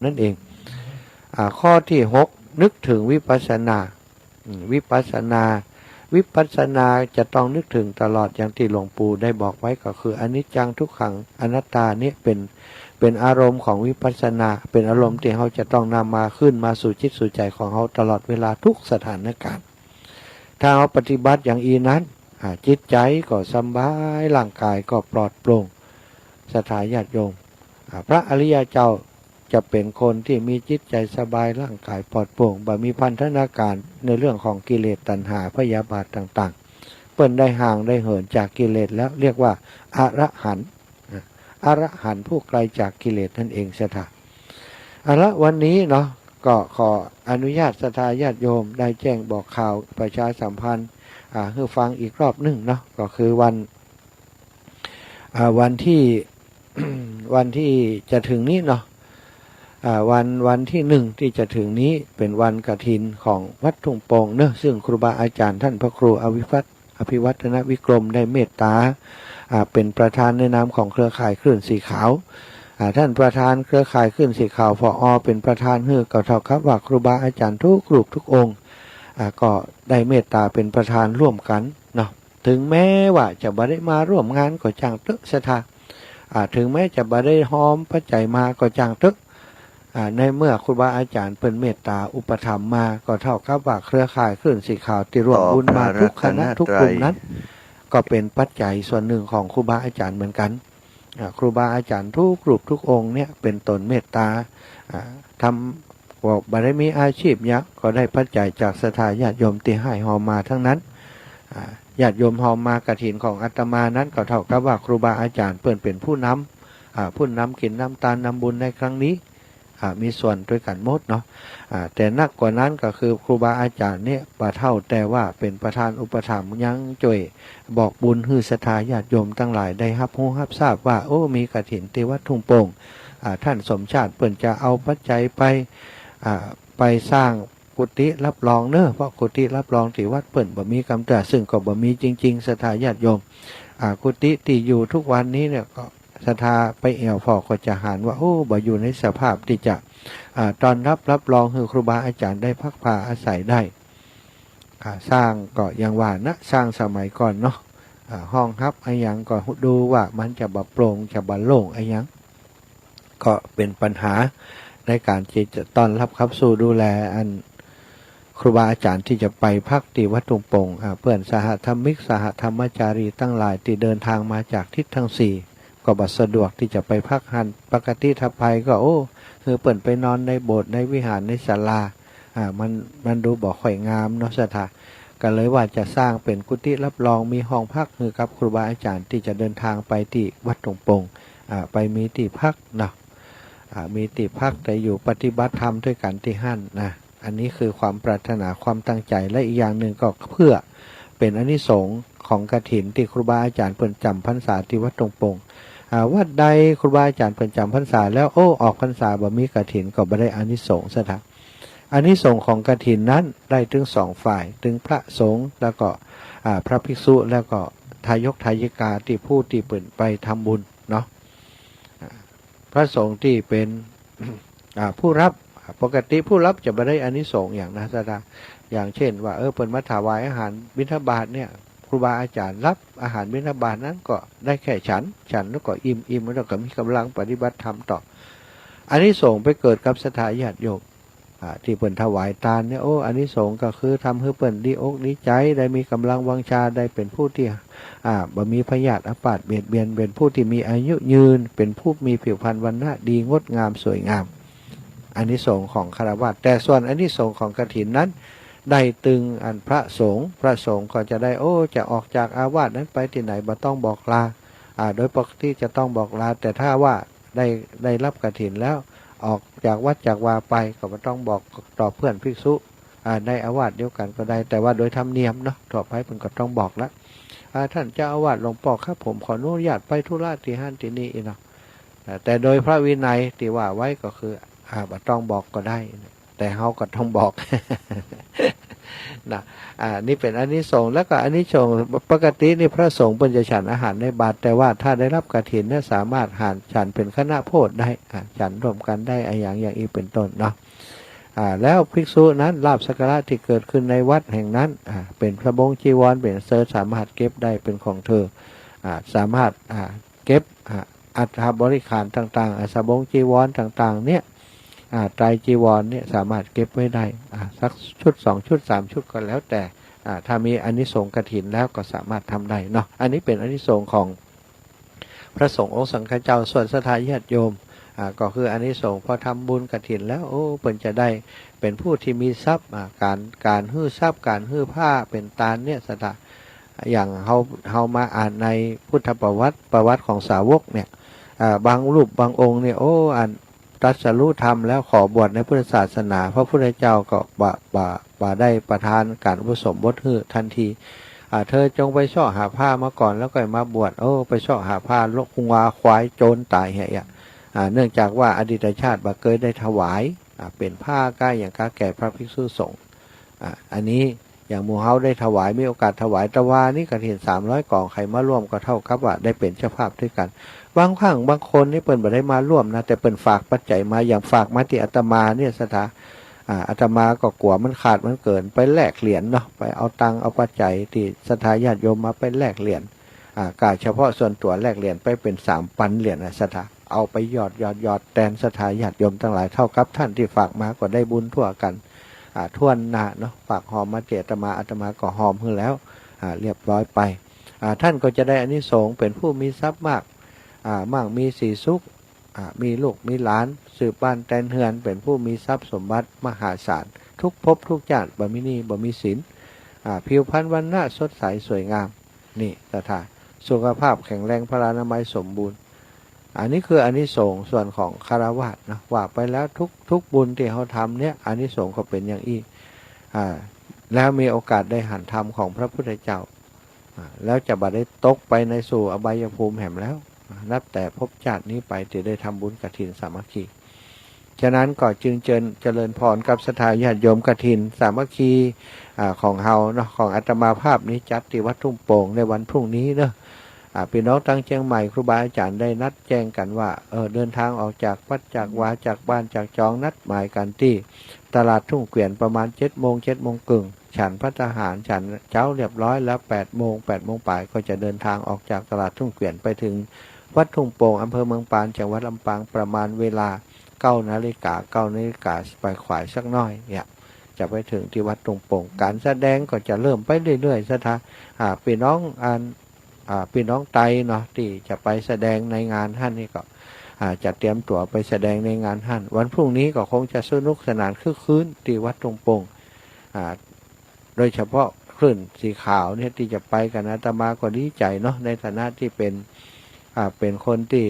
Speaker 1: นั่นเองข้อที่6นึกถึงวิปัสสนาวิปัสสนาจะต้องนึกถึงตลอดอย่างที่หลวงปู่ได้บอกไว้ก็คืออนิจจังทุกขังอนัตตานี่เป็นอารมณ์ของวิปัสสนาเป็นอารมณ์ที่เขาจะต้องนำมาขึ้นมาสู่จิตสู่ใจของเขาตลอดเวลาทุกสถานการณ์ถ้าเขาปฏิบัติอย่างอีนั้นจิตใจก็สบายร่างกายก็ปลอดโปร่งศรัทธาญาติโยมพระอริยเจ้าจะเป็นคนที่มีจิตใจสบายร่างกายปลอดโปร่งบ่มีพันธนาการในเรื่องของกิเลสตัณหาพยาบาทต่างๆเปิ้นได้ห่างได้เหินจากกิเลสแล้วเรียกว่าอรหันต์ผู้ไกลจากกิเลสนั่นเองศรัทธาละวันนี้เนาะก็ขออนุญาตศรัทธาญาติโยมได้แจ้งบอกข่าวประชาสัมพันธ์ให้ฟังอีกรอบหนึ่งเนาะก็คือวันที่ วันที่จะถึงนี้เนาะวันที่1ที่จะถึงนี้เป็นวันกฐินของวัดทุ่งโป่งเนอะซึ่งครูบาอาจารย์ท่านพระครูอภิวัฒนวิกรมได้เมตตาเป็นประธานในนามของเครือข่ายคลื่นสีขาวท่านประธานเครือข่ายคลื่นสีขาวผอ.เป็นประธานก็เท่ากับว่าครูบาอาจารย์ทุกรูปทุกองค์ก็ได้เมตตาเป็นประธานร่วมกันเนาะถึงแม้ว่าจะบ่ได้มาร่วมงานก็จ้างตึกศรัทธาถึงแม้จะบ่ได้หอมปัจจัยมาก็จ้างตึกในเมื่อครูบาอาจารย์เป็นเมตตาอุปถัมภ์มาก็เท่ากับว่าเครือข่ายคลื่นสีขาวที่ร่วมบุญมาทุกคณะทุกกลุ่มนั้นก็เป็นปัจจัยส่วนหนึ่งของครูบาอาจารย์เหมือนกันครูบาอาจารย์ทุกรูปทุกองค์เนี่ยเป็นตนเมตตาทำบอกบารมีอาชีพยักษ์ก็ได้ปัจจัยจากศรัทธาญาติโยมที่ให้หอมมาทั้งนั้นญาติโยมหอมมากฐินของอาตมานั้นก็เท่ากับว่าครูบาอาจารย์เป็นผู้นำกินน้ำตาลนำบุญในครั้งนี้มีส่วนด้วยกันหมดเนาะแต่นักกว่านั้นก็คือครูบาอาจารย์เนี่ยบ่เท่าแต่ว่าเป็นประธานอุปถัมภ์ยังจ่วยบอกบุญฮือศรัทธาญาติโยมทั้งหลายได้รับรู้รับทราบว่าโอ้มีกฐินที่วัดทุ่งโป่งท่านสมชาติเปิ่นจะเอาปัจจัยไปสร้างกุฏิรับรองเนอะเพราะกุฏิรับรองที่วัดเปิ่นบ่มีกำจัดซึ่งก็บ่มีจริงๆศรัทธาญาติโยมกุฏิที่อยู่ทุกวันนี้เนี่ยก็ศรัทธาไปแอวพอก็จะหารว่าโอ้บ่อยู่ในสภาพที่จะตอนรับรองคือครูบาอาจารย์ได้พักผ่าอาศัยได้สร้างก็ยังว่านะสร้างสมัยก่อนเนาะห้องฮับไอ้ยังก็ดูว่ามันจะบ่โปร่งจะบ่โล่งไอ้ยังก็เป็นปัญหาในการที่จะต้อนรับครับสู่ดูแลอันครูบาอาจารย์ที่จะไปพักที่วัดทุ่งโป่งเพื่อนสหธรรมิกสหธรรมจารีตั้งหลายที่เดินทางมาจากทิศทั้ง4ก็บ่สะดวกที่จะไปพักหันปกติถ้าไปก็คือเปิ่นไปนอนในโบสถ์ในวิหารในศาลามันดูบ่ค่อยงามเนาะศรัทธาก็เลยว่าจะสร้างเป็นกุฏิรับรองมีห้องพักคือกับครูบาอาจารย์ที่จะเดินทางไปที่วัดทุ่งโป่งไปมีที่พักเนาะมีที่พักแต่อยู่ปฏิบัติธรรมด้วยกันที่หั่นนะอันนี้คือความปรารถนาความตั้งใจและอีกอย่างหนึ่งก็เพื่อเป็นอานิสงส์ของกฐินที่ครูบาอาจารย์เปิ่นจำพรรษาที่วัดทุ่งโป่งวัดใดครูบาอาจารย์เปิ่นจำพรรษาแล้วออกพรรษาบ่มีกฐินก็บ่ได้อานิสงส์ซะทักอานิสงส์ของกฐินนั้นได้ถึง2ฝ่ายถึงพระสงฆ์แล้วก็พระภิกษุแล้วก็ทายกทายิกาที่ผู้ที่เปิ่นไปทำบุญเนาะพระสงฆ์ที่เป็นผู้รับปกติผู้รับจะบ่ได้อานิสงส์อย่างนะซะทักอย่างเช่นว่าเปิ่นมาถวายอาหารบิณฑบาตเนี่ยครูบาอาจารย์รับอาหารบิณฑบาตนั้นก็ได้แค่ฉันแล้วก็อิ่มแล้วก็มีกำลังปฏิบัติธรรมต่ออานิสงส์ไปเกิดกับศรัทธาญาติโยมที่เปิ่นถวายทานเนี่ยอานิสงส์ก็คือทำให้เปิ่นดีอกดีใจได้มีกำลังวังชาได้เป็นผู้ที่บ่มีพยาธิอาพาธเบียดเบียนเป็นผู้ที่มีอายุยืนเป็นผู้มีผิวพรรณวรรณะดีงดงามสวยงามอานิสงส์ของฆราวาสแต่ส่วนอานิสงส์ของกฐินนั้นได้ตึงอันพระสงฆ์ก็จะได้จะออกจากอาวาสนั้นไปที่ไหนบ่ต้องบอกลาโดยปกติจะต้องบอกลาแต่ถ้าว่าได้รับกฐินแล้วออกจากวัดจากวาไปก็บ่ต้องบอกต่อเพื่อนภิกษุในอาวาสเดียวกันก็ได้แต่ว่าโดยธรรมเนียมเนาะต่อไปเพิ่นก็ต้องบอกละท่านเจ้าอาวาสหลวงพ่อครับผมขออนุญาตไปธุระที่หั่นที่นี่เนาะแต่โดยพระวินัยที่ว่าไว้ก็คือบ่ต้องบอกก็ได้แต่เฮาก็ต้องบอก นะนี่เป็นอานิสงส์แล้วก็อานิสงส์ปกตินี่พระสงฆ์เพิ่นจะฉันอาหารในบาตรแต่ว่าถ้าได้รับกฐินเนี่ยสามารถฉันเป็นคณะโพธิได้ฉันร่วมกันได้อย่างอีกเป็นต้นเนาะแล้วภิกษุนั้นลาภสักการะที่เกิดขึ้นในวัดแห่งนั้นเป็นพระบงจีวรเป็นเสริฐสามารถเก็บได้เป็นของเธอสามารถเก็บอัฐบริขารต่างๆสบงจีวรต่างๆเนี่ยไตรจีวรเนี่ยสามารถเก็บไว้ได้สักชุด2ชุด3ชุดก็แล้วแต่ถ้ามีอานิสงส์กฐินแล้วก็สามารถทำได้เนาะอันนี้เป็นอานิสงส์ของพระสงฆ์องค์สังฆเจ้าส่วนศรัทธาญาติโยมก็คืออานิสงส์พอทำบุญกฐินแล้วเพิ่นจะได้เป็นผู้ที่มีทรัพย์การฮื้อทรัพย์การฮื้อผ้าเป็นตาลเนี่ยสถาอย่างเฮามาอ่านในพุทธประวัติของสาวกเนี่ยบางรูปบางองค์เนี่ยอ่านตรัสรู้ธรรมแล้วขอบวชในพุทธศาสนาพระพุทธเจ้าก็บ่ได้ประทานการอุปสมบทฮื้อทันทีเธอจงไปช่อหาผ้ามาก่อนแล้วก็มาบวชไปช่อหาผ้าลกงาควายโจรตายเหี้ยเนื่องจากว่าอดีตชาติบ่เคยได้ถวายเป็นผ้าก้าอย่างก้าแก่พระภิกษุสงฆ์อันนี้อย่างหมู่เฮาได้ถวายมีโอกาสถวายตะวานี่กฐิน300กล่องใครมาร่วมก็เท่ากับว่าได้เป็นเจ้าภาพด้วยกันบางครั้งบางคนนี่เปิ้นบ่ได้มาร่วมนะแต่เปิ้นฝากปัจจัยมาอย่างฝากมาที่อาตมาเนี่ยสถาอาตมาก็กลัวมันขาดมันเกินไปแลกเหรียญเนาะไปเอาตังเอาปัจจัยที่ศรัทธาญาติโยมมาไปแลกเหรียญกาเฉพาะส่วนตัวแลกเหรียญไปเป็น3,000เหรียญศรัทธาเอาไปหยอดแทนศรัทธาญาติโยมทั้งหลายเท่ากับท่านที่ฝากมาก็ได้บุญทั่วกันท่วนหน้าเนาะฝากหอมมาเจตอาตมาก็หอมขึ้นแล้วเรียบร้อยไปท่านก็จะได้อานิสงส์เป็นผู้มีทรัพย์มากมีสีสุขมีลูกมีหลานสืบบ้านแตนเฮือนเป็นผู้มีทรัพย์สมบัติมหาศาลทุกภพทุกชาติบ่มีหนี้บ่มีสินผิวพรรณวรรณะสดใสสวยงามนี่ศรัทธาสุขภาพแข็งแรงพลานามัยสมบูรณ์อันนี้คืออานิสงส์ส่วนของคฤหัสถ์นะว่าไปแล้วทุกบุญที่เขาทำเนี่ยอานิสงส์ก็เป็นอย่างอีกแล้วมีโอกาสได้หันธรรมของพระพุทธเจ้าแล้วจะบ่ได้ตกไปในสู่อบายภูมิแห่งแล้วนับแต่ภพชาตินี้ไปจะได้ทำบุญกฐินสามัคคีฉะนั้นก็จึงเจริญพรกับศรัทธาญาติโยมกฐินสามัคคีของเฮาเนาะของอาตมาภาพนี้จัดที่วัดทุ่งโป่งในวันพรุ่งนี้เนาะพี่น้องตั้งเชียงใหม่ครูบาอาจารย์ได้นัดแจ้งกันว่าเดินทางออกจากวัดจากวาจากบ้านจากจองนัดหมายกันที่ตลาดทุ่งเกวียนประมาณ7 โมงครึ่งฉันภัตตาหารฉันเช้าเรียบร้อยแล้ว8 โมงปลายก็จะเดินทางออกจากตลาดทุ่งเกวียนไปถึงวัดทุ่งโป่งอำเภอเมืองปานจังหวัดลำปางประมาณเวลา9 นาฬิกาไปขวายสักน้อยเนี่ยจะไปถึงที่วัดทุ่งโป่งการแสดงก็จะเริ่มไปเรื่อยๆซะท่าพี่น้องพี่น้องไตเนาะที่จะไปแสดงในงานท่านนี่ก็จะเตรียมตั๋วไปแสดงในงานท่านวันพรุ่งนี้ก็คงจะสนุกสนานคึกคืนที่วัดทุ่งโป่งโดยเฉพาะคลื่นสีขาวเนี่ยที่จะไปกันอาตมาก็ดีใจเนาะในฐานะที่เป็นคนที่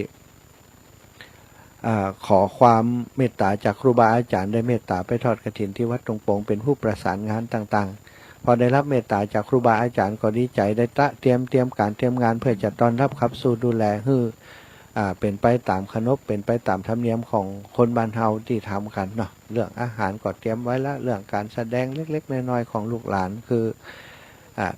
Speaker 1: ขอความเมตตาจากครูบาอาจารย์ได้เมตตาไปทอดกฐินที่วัดทุ่งโป่งเป็นผู้ประสานงานต่างๆพอได้รับเมตตาจากครูบาอาจารย์ก็ดีใจได้เตรียมการเตรียมงานเพื่อจะต้อนรับขับสู่ดูแลเป็นไปตามขนบเป็นไปตามธรรมเนียมของคนบ้านเฮาที่ทำกันเนาะเรื่องอาหารก็เตรียมไว้ละเรื่องการแสดงเล็กๆน้อยๆของลูกหลานคือ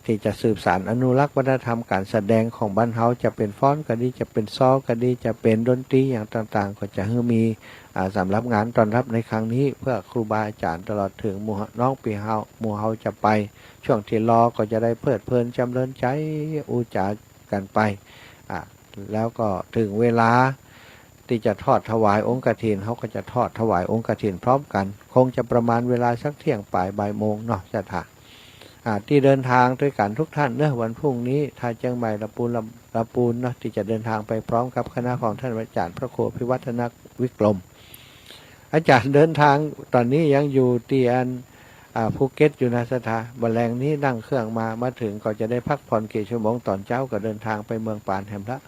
Speaker 1: ที่จะสืบสานอนุรักษ์วัฒนธรรมการแสดงของบ้านเฮาจะเป็นฟ้อนก็ดีจะเป็นซ้อก็ดีจะเป็นดนตรีอย่างต่างๆก็จะมีสำหรับงานต้อนรับในครั้งนี้เพื่อครูบาอาจารย์ตลอดถึงหมู่น้องปีเฮาหมู่เฮาจะไปช่วงที่รอก็จะได้เพลิดเพลินจำเริญใจอุจากันไปแล้วก็ถึงเวลาที่จะทอดถวายองค์กฐินเขาก็จะทอดถวายองค์กฐินพร้อมกันคงจะประมาณเวลาสักเที่ยงบ่ายโมงเนาะจะถ่าที่เดินทางด้วยกันทุกท่านเนอะวันพรุ่งนี้ทางเชียงใหม่ลำปูนเนาะที่จะเดินทางไปพร้อมกับคณะของท่านอาจารย์พระครูพิวัฒนวิกรมอาจารย์เดินทางตอนนี้ยังอยู่ที่ภูเก็ตอยู่นะสถาบันแรงนี้นั่งเครื่องมาถึงก็จะได้พักผ่อนกี่ชั่วโมงตอนเช้าก็เดินทางไปเมืองปานแห่งพระ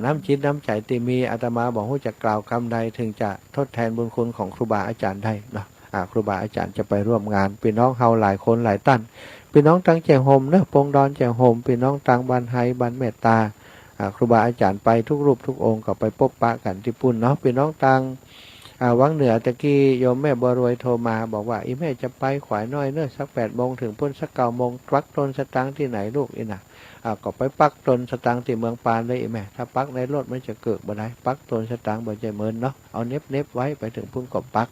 Speaker 1: น้ำจิตน้ำใจที่มีอาตมาบอกว่าจะกล่าวคำใดถึงจะทดแทนบุญคุณของครูบาอาจารย์ได้เนาะครูบาอาจารย์จะไปร่วมงานพี่น้องเฮาหลายคนหลายตั้นพี่น้องตังแจงโฮมเนอะปงดอนแจงโฮมพี่น้องตังบันไฮบันเมตตาครูบาอาจารย์ไปทุกรูปทุกองค์ก็ไปพบปะกันที่ปุ่นเนาะพี่น้องตัง วังเหนือตะกี้โยมแม่บัวรวยโทรมาบอกว่าอีแม่จะไปขวายน้อยเนอะสัก8 โมงถึงพุ่นสัก9 โมงปักตนสตางค์ที่ไหนลูกอีน่ะก็ไปปักตนสตางค์ที่เมืองปานเลยอีแม่ถ้าปักในรถมันจะเกิดบ่ได้ปักตนสตางค์บ่ใจเมินเนาะเอาเน็บไว้ไปถึงพุ่นก็ปัก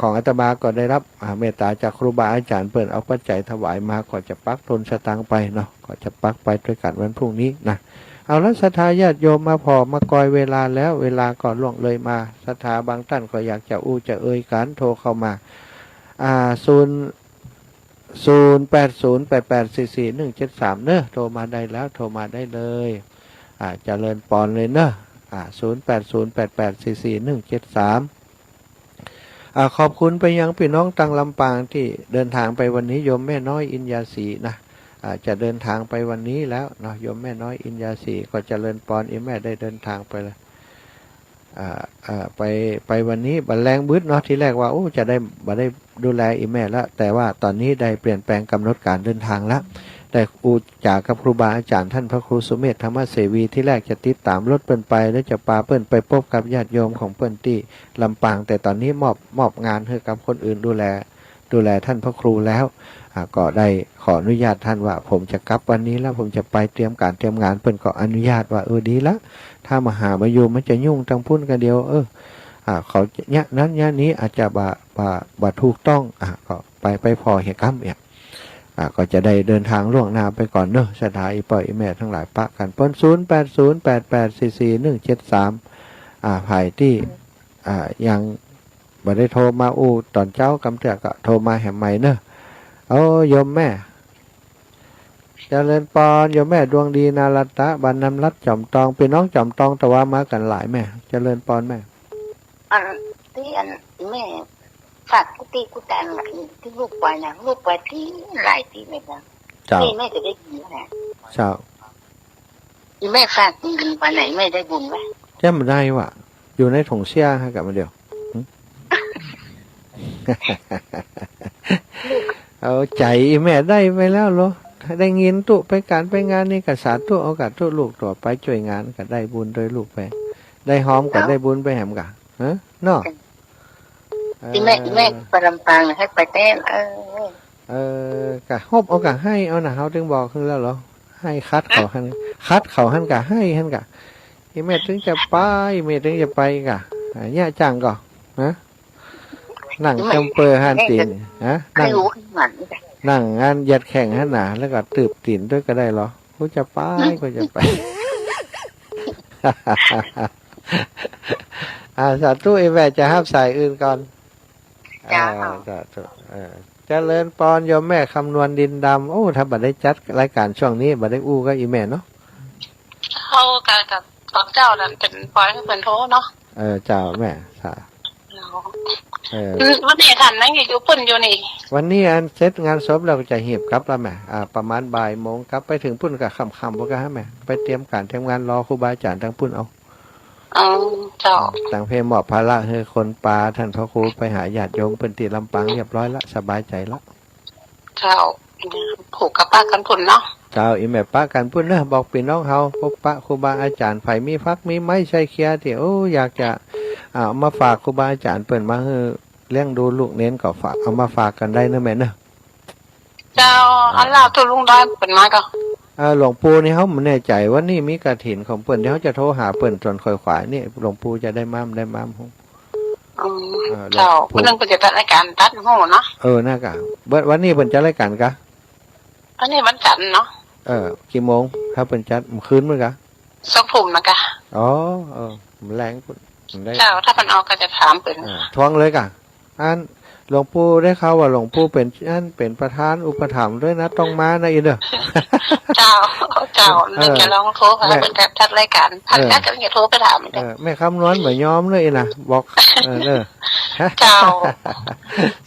Speaker 1: ของอาตมาก็ได้รับเมตตาจากครูบาอาจารย์เปิดเอาปัจจัยถวายมาก็จะปักตนสตางค์ไปเนาะก็จะปักไปด้วยกันวันพรุ่งนี้นะเอาแล้วศรัทธาญาติโยมมาพอมากอยเวลาแล้วเวลาก่อนล่วงเลยมาศรัทธาบางท่านก็อยากจะจะเอ่ยการโทรเข้ามา0808844173เนอะโทรมาได้แล้วโทรมาได้เลยเจริญปอนเลยเนอะ0808844173ขอบคุณไปยังพี่น้องตังลำปางที่เดินทางไปวันนี้โยมแม่น้อยอินยาศรีนะจะเดินทางไปวันนี้แล้วเนาะโยมแม่น้อยอินยาศรีก็เจริญปอนอีแม่ได้เดินทางไปเลยไปวันนี้บัดแรงบึ้ดเนาะที่แรกว่าจะได้บัดได้ดูแลอีแม่แล้วแต่ว่าตอนนี้ได้เปลี่ยนแปลงกำหนดการเดินทางแล้วแต่จากกับครูบาอาจารย์ท่านพระครูสุเมธธรรมเสวีที่แรกจะติดตามรถเปิ้นไปแล้วจะพาเปิ้นไปพบกับญาติโยมของเปิ้นที่ลำปางแต่ตอนนี้มอบงานให้กับคนอื่นดูแลท่านพระครูแล้วก็ได้ขออนุญาตท่านว่าผมจะกลับวันนี้แล้วผมจะไปเตรียมงานเปิ้นก็อนุญาตว่าดีละถ้ามาหามาอยู่มันจะยุ่งทั้งพุ่นกันเดียวเขาเนี่ยนั้นเนี่ยนี้อาจจะบาถูกต้องก็ไปพอเหตุกรรมเนี่ยก็จะได้เดินทางล่วงหน้าไปก่อนเนอะสถานอีปล่อยอีแม่ทั้งหลายปะกันเปิ้น0808844173ภายที่ยังบ่ได้โทรมาตอนเจ้ากำเตือก็โทรมาแหมใหม่เนอะโยมแม่เจริญปอนโยมแม่ดวงดีนารัตะบันนำรัดจอมตองเป็นน้องจอมตองแต่ว่ามากันหลายแม่เจริญปอนแม่
Speaker 2: ที่แม่ฝากกุฏิกุฏานที่ลูกไปนะลูกไปที่หลายที่เลยนะนี่แม่จะได้ยินนะ
Speaker 1: เจ้า
Speaker 2: แม่ฝากที่ไปไหนแม่ได้บุญไหม
Speaker 1: จำได้ว่ะอยู่ในถุงเสี้ยให้กับมาเดียวเอาใจแม่ได้ไปแล้วเหรอได้เงินตุไปการไปงานนี่กับสาตุเอากับตุลูกตัวไปช่วยงานก็ได้บุญโดยลูกไปได้หอมก็ได้บุญไปแหมกะเนาะ
Speaker 2: ที่แม่ไปลำปางให้ไปเต้น
Speaker 1: กะฮบเอากะให้เอาหน่ะเขาถึงบอกขึ้นแล้วเหรอให้คัดเขาหันกะให้หันกะที่แม่ถึงจะไปแม่ถึงจะไปกะเนี่ยจังก่อนั่งจำเปอร์หันตีนนั่งงานยัดแข่งหันหนาแล้วก็ตืบตีนด้วยก็ได้เหรอกูจะไปสาธุไอ้แม่จะห้ามสายอื่นก่อนสาธุเจริญปอนโยมแม่คำนวณดินดำถ้าบัดได้จัดรายการช่วงนี้บัดได้ก็อีแม่เนาะ
Speaker 3: เขากับตอนเจ้านั่นเป็นปอยให้เป็นโทเนาะ
Speaker 1: เจ้าแม่
Speaker 3: วันนี้ทันนั่งอยู่ปุ่นอยู่นี่
Speaker 1: วันนี้อันเสร็จงานศพเราจะเหียบกลับแล้วแม่ประมาณบ่ายโมงกลับไปถึงปุ่นกับค่ำพวกกันฮะแม่ไปเตรียมการทำงานรอครูบาอาจารย์ทั้งปุ่นเอา
Speaker 3: เจ้า
Speaker 1: ต่างเพลหมอบภาระให้คนปลาท่านพระครูไปหาญาติโยมเป็นตีลำปางเรียบร้อยละสบายใจละ
Speaker 3: เจ้าผูกกับป้ากันปุ่นเนาะ
Speaker 1: เจ้าอีแม่ป้ากันปุ่นเนอะบอกพี่น้องเฮาพบปะครูบาอาจารย์ไผ่มีฟักมีไม้ใช้เคียที่อยากจะมาฝากครูบาอาจารย์เปิ่นมาเลี้ยงดูลูกเน้นก็ฝากเอามาฝากกันได้นะแม่เนอะ
Speaker 3: เจ้าอันลาตัวลุงได้เปิ่นมาก็
Speaker 1: หลวงปู่นี่เขาไม่แน่ใจว่านี่มีกฐินของเปิ่นที่เขาจะโทรหาเปิ่นจนคอยขวายนี่หลวงปู่จะได้ม้าม
Speaker 3: เจ้าเพิ่นก็จะจัดรายการตัดโหเนาะ
Speaker 1: น่ากะวันนี้เปิ่นจะรายการกะ
Speaker 3: อันนี้วันจันทร์เนาะ
Speaker 1: กี่โมงถ้าเปิ่นจัดคืนมั้งกะ
Speaker 3: 2 ทุ่มนะกะ
Speaker 1: แรง
Speaker 3: เจ้าถ้าเพิ่นเอาก็จะถามเปิ่น
Speaker 1: ท้องเลยกะอันหลวงปู่ได้ข่าวว่าหลวงปู่เป็นประธานอุปถัมภ์ด้วยนะต้องมานะอีเด้อ
Speaker 3: เจ้านึกจะลองโทรหาเพิ่นจัดรายการท่านก็จะโทรไปถาม
Speaker 1: แม่คำนวณบ่ยอมเลยนะบอก
Speaker 3: เจ้า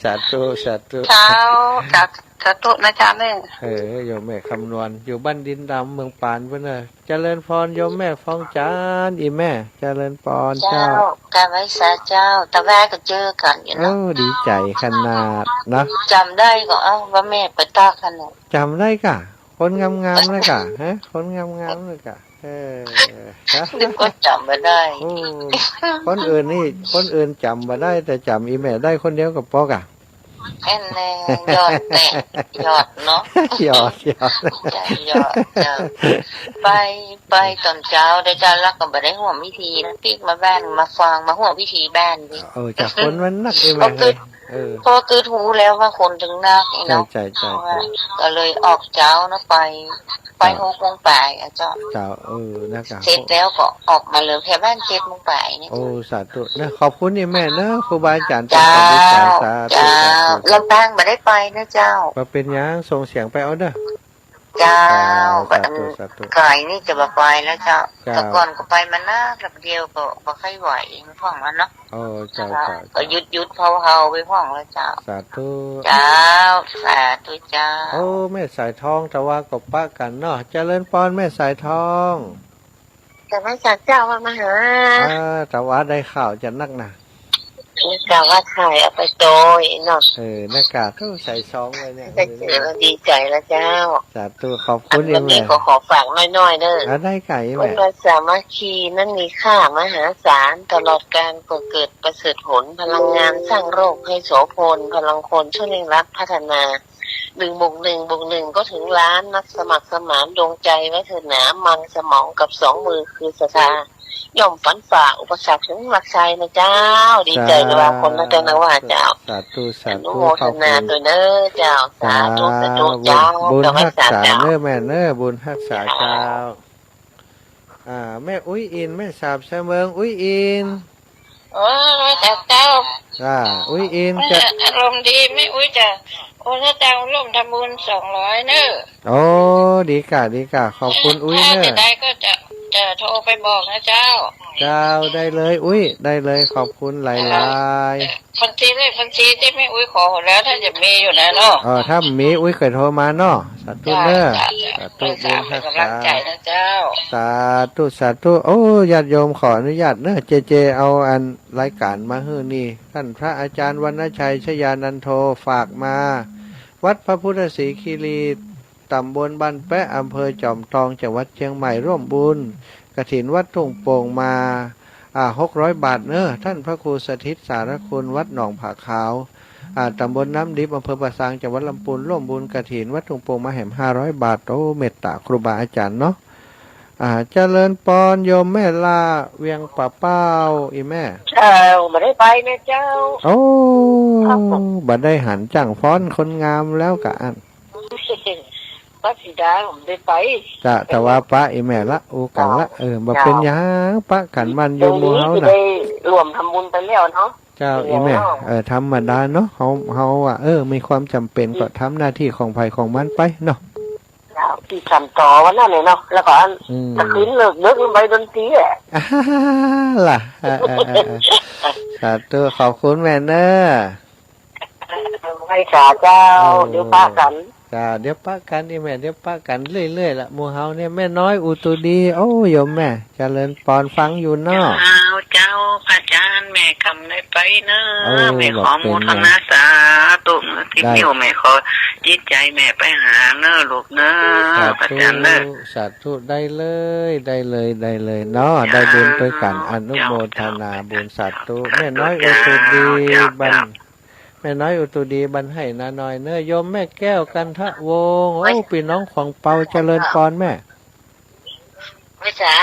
Speaker 1: สาธุ
Speaker 3: เจ้าสาธุนะจ๊ะแม่
Speaker 1: โยมแม่คำนวณอยู่บ้านดินดำเมืองปานเพิ่นเจริญพรโยมแม่ฟองจานอีแม่เจริญพร
Speaker 2: เจ้ากะไว้สาเจ้าตะแวก็เจอกันอยู่เนาะ
Speaker 1: ดีใจขนาดนะ
Speaker 2: จำได้ก็ว่าแม่ไปตาขนาด
Speaker 1: จำได้กะคนงามๆเลยกะคนงามๆเลยกะ
Speaker 3: นึกว่าจำไม่ได้
Speaker 1: โอ้คนอื่นนี่คนอื่นจำมาได้แต่จำอีแม่ได้คนเดียวกับปอกอ่ะ
Speaker 3: แอนแน่ยอดแน่ยอดเนาะ
Speaker 1: หยอด
Speaker 3: ยอดจ้าไปตอนเช้าได้จ้าแล้วก็ไปได้ห่วงพิธีนะพี่มาบ้านมาฟังมาห่วงพิธีบ้านดิ
Speaker 1: จากคนมันนักอีแม่
Speaker 3: พอตื่นหูแล้วว่าคนถึงนักเนาะ
Speaker 1: ใช่
Speaker 3: ก็เลยออกเช้านะไป6 โมงป่ายอ่ะเจ้า
Speaker 1: นะครับ
Speaker 3: เสร็จแล้วก็ออกมาเลยแค่บ้าน7 โมงป่ายนี่
Speaker 1: โอ้สาธุนะขอบคุณนี่แม่นะครูบาอาจารย์
Speaker 3: เจ้าลำปางมาได้ไปนะเจ้า
Speaker 1: มาเป็นยังส่งเสียงไปเอาเด้อ
Speaker 3: เจ้า
Speaker 1: สาธุ
Speaker 3: ไก่นี่จะมาไปแล้วเจ้าแต่ก่อนก็ไปมานะแบบเดียวก็บ่ค่อยไหวพ่องแล้วเนาะ
Speaker 1: โอ้เจ้า
Speaker 3: ก็ยุดเผาไปพ่องแล้วเจ้า
Speaker 1: สาธุ
Speaker 3: เจ้าสาธุเจ้า
Speaker 1: โอ้แม่สายทองแต่ว่ากับป้ากันเนาะเจริญพรแม่สายทอง
Speaker 2: แต่ไม่จากเจ้าว่ามาหา
Speaker 1: แต่ว่าได้ข่าวจะนักหนา
Speaker 2: นี่กะว่าขายเอาไปโตยเนาะ
Speaker 1: หน้ากากก็ใส่ซองเลยเนี่ย
Speaker 2: ได้เจอแล้วดีใจแล้วเจ้า
Speaker 1: สาธุขอบคุณอี
Speaker 2: วัน
Speaker 1: แม่
Speaker 2: นี้ก็ขอฝากน้อยๆเด้อ
Speaker 1: ได้ไก่
Speaker 2: ค
Speaker 1: แม่
Speaker 2: นภาษามัคคีนั้นมีค่ามหาศาลตลอดการเกิดประเสริฐผลพลังงานสร้างโรคให้โสพลพลังคนช่วยเร่งรัดพัฒนา1+1+1ก็ถึงล้านนักสมัครสมานดวงใจไว้เถิดหนามันสมองกับ2 มือคือศรัทธาย่อมฝันฝ่าอุปสรรคถึงหลักชัยนะเจ้าดีใจเลยว่าคนนั้นจะว่าเจ้า
Speaker 1: สาธุ
Speaker 2: อนุโมทนาตัวเน้อเจ้าสาธุเจ้า
Speaker 1: บุญรักษา
Speaker 2: เจ้า
Speaker 1: เน้อแม่เน้อบุญรักษาเจ้าแม่อุ้ยอินแม่สาบเสมิงอุ้ยอิน
Speaker 3: โอ้ยแต่เจ้า
Speaker 1: อุ้ยอินจะ
Speaker 3: อารมณ์ดีไม่อุ้ยจ้ะโอ้ถ้าเจ้าร่วมทำบุญ200เนอะ
Speaker 1: โอ้ดีกะขอบคุณอุ้ยเน้อ
Speaker 3: ถ้าได้ก็จะโทรไปบอกนะเจ้า
Speaker 1: เจ้าได้เลยอุ้ยได้เลยขอบคุณหลาย
Speaker 3: บัญชีที่ไม่อุ้ยขอหมดแล้วถ้าจะมีอยู่นะเนาะ
Speaker 1: ถ้ามีอุ้ยเคยโทรมาเนาะสาธุเน้อสาธุบุญรัก
Speaker 3: กำลั
Speaker 1: ษาง
Speaker 3: ใจนะเจ้า
Speaker 1: สาธุโอ้ญาติโยมขออนุญาตเน้อเจเอาอันรายการมาฮื้อนี่ท่านพระอาจารย์วรรณชัยชยานันโทฝากมา วัดพระพุทธศรีคีรีตำบลบ้านแปะอำเภอจอมทองจังหวัดเชียงใหม่ร่วมบุญกฐินวัดทุ่งโป่งมา600 บาทเนอะท่านพระครูสถิตสารคุณวัดหนองผาขาวตำบลน้ำดิบอำเภอปะซางจังหวัดลำพูนร่วมบุญกฐินวัดทุ่งโป่งมาแห่ม500 บาทโอ้เมตตาครูบาอาจารย์เนาะเจริญปอนโยมแม่ลาเวียงป่าเป้าอีแม่
Speaker 2: มาได้ไปนะเจ้า
Speaker 1: โอ้บัดได้หันจังฟ้อนคนงามแล้วกะอัน
Speaker 2: ป้าสีดาผมได้ไป
Speaker 1: แต่ว่าป้าอีแม่ละอูกันละบ่เป็นหยังป้ากันมันอยู่หมู่เฮาน่ะ
Speaker 2: รวมทำบุญไปแล้วเนาะ
Speaker 1: เจ้าอีแม่ธรรมดาเนาะเฮาอ่ะมีความจำเป็นก็ทำหน้าที่ของไผของมันไปเนาะ
Speaker 2: ที่ทำต่อวันนั้นเลยเนาะแล้วก็จะขึ้นเลิกไปดนตรีอ่ะ
Speaker 1: ล่ะสาธุขอบคุณแม่เน้อ
Speaker 2: ไม่สาเจ้าเดี๋ยวป้ากัน
Speaker 1: เดี๋ยวป้ากันนี่แม่เดี๋ยวป้ากันเรื่อยๆละหมู่เฮาเนี่ยแม่น้อยอุตุดีโอ้โยมแม่เจริญปอนฟังอยู่เนาะ
Speaker 2: เจ้าพระอาจารย์แม่คำได้ไปเนอะแม่ขอโมทนาสาธุที่นิ้วแม่ขอจิตใจแม่ไปหาเนอะลูกเนอะพระอาจารย์เนอะ
Speaker 1: สาธุได้เลยเนาะได้บุญด้วยกันอนุโมทนาบุญสาธุแม่น้อยอุตุดีบันแม่น้อยอุตุดีบันให้นาน้อยเนื้อโยมแม่แก้วกันทะวงโอ้พี่น้องของเปาเจริญพรแม่
Speaker 2: ไม่จ๋า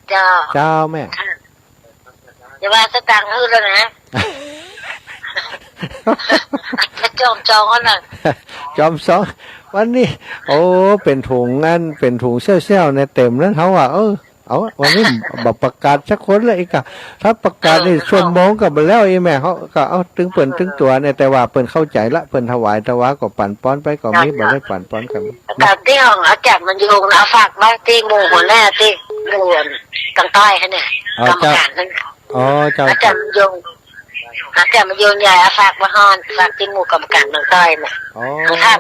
Speaker 2: เจ้า
Speaker 1: แม่
Speaker 2: อย่าว่าสตังค์แล้วนะจอมจองน่ะ
Speaker 1: จอมสองวันนี้โอ้เป็นถุงงั้นเป็นถุงเซี่ยวๆในเต็มนั้นเขาว่าเอาวันนี้บอกประกาศสักคนเลยอีกอะถ้าประกาศนี่ชั่วโมงกับแล้วไอ้แม่เขาก็เอาตึงเปิ่นตึงตัวเนี่ยแต่ว่าเปิ่นเข้าใจละเปิ่นถวายแต่ว่าก็ปั่นป้อนไปก็มีบ่ได้ปั่นป้อนกัน
Speaker 2: แต่ที่ห้องอาจารย์มันโยงนะฝากบ้านที่หมู่หัวหน้าที่รวมตั้งใต้ฮะเนี่ยกรรมการนั่นอาจารย์มันโยงใหญ่ฝากมาฮอนฝากที่หมู่กรรมการตั้งใต้เนี่ยท่าน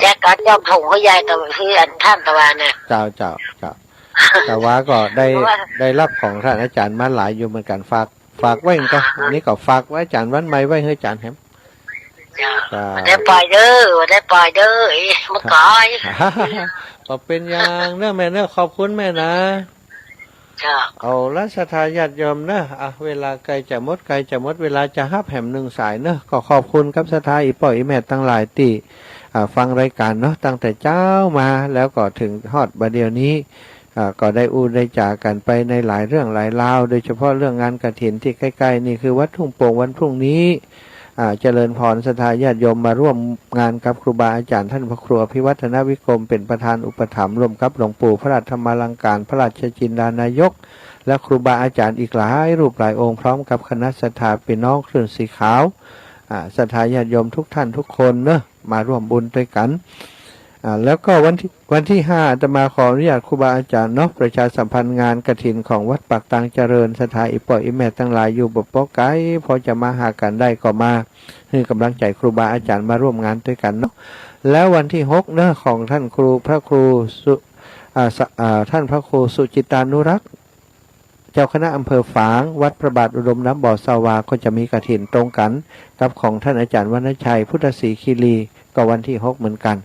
Speaker 2: แจ็คก็ย่อมถุงเขาใหญ่ตัวคืออันท่านตะวันเนี่ย
Speaker 1: เจ้าแต่ว่าก็ได้รับของท่านอาจารย์มาหลายอยู่เหมือนกันฝากไว้ก็นี่ก็ฝากไว้อาจารย์วันใหม่ไว้ให้อาจารย์แฮม
Speaker 2: ได้ปล่อยเด้อมาก่อย
Speaker 1: ก็เป็นอย่างเนอะแม่เนอะขอบคุณแม่นะ
Speaker 2: จ้า
Speaker 1: เอาละศรัทธาญาติโยมเนอะเวลาไกลจะหมดเวลาจะฮับแหมหนึ่งสายเนอะก็ขอบคุณครับศรัทธาอีป่อยอีแม่ตั้งหลายตีฟังรายการเนาะตั้งแต่เจ้ามาแล้วก็ถึงฮอดบัดเดี๋ยวนี้ก็ได้ได้จากกันไปในหลายเรื่องหลายราวโดยเฉพาะเรื่องงานกฐินที่ใกล้ๆนี่คือวัดทุ่งโป่งวันพรุ่งนี้เจริญพรศรัทธาญาติโยมมาร่วมงานกับครูบาอาจารย์ท่านพระครูอภิวัฒนวิกรมเป็นประธานอุปถัมภ์ร่วมกับหลวงปู่พระราชธรรมาลังการพระราชจินดานายกและครูบาอาจารย์อีกหลายรูปหลายองค์พร้อมกับคณะศรัทธาพี่น้องเครื่องสีขาวศรัทธาญาติโยมทุกท่านทุกคนเนอะมาร่วมบุญด้วยกันแล้วก็วันที่5อาตมาขออนุญาตครูบาอาจารย์เนาะประชาสัมพันธ์งานกฐินของวัดปากตังเจริญศรัทธาอีป่อยอีแม่ทั้งหลายอยู่บ่ปอไกลพอจะมาหากันได้ก็มาให้กำลังใจครูบาอาจารย์มาร่วมงานด้วยกันเนาะแล้ววันที่6เนอะของท่านครูพระครูท่านพระครูสุจิตานุรักษ์เจ้าคณะอำเภอฝางวัดพระบาทอุดมน้ำบ่อสาวาก็จะมีกฐินตรงกันกับของท่านอาจารย์วรรณชัยพุทธศรีคีรีก็วันที่6เหมือนกัน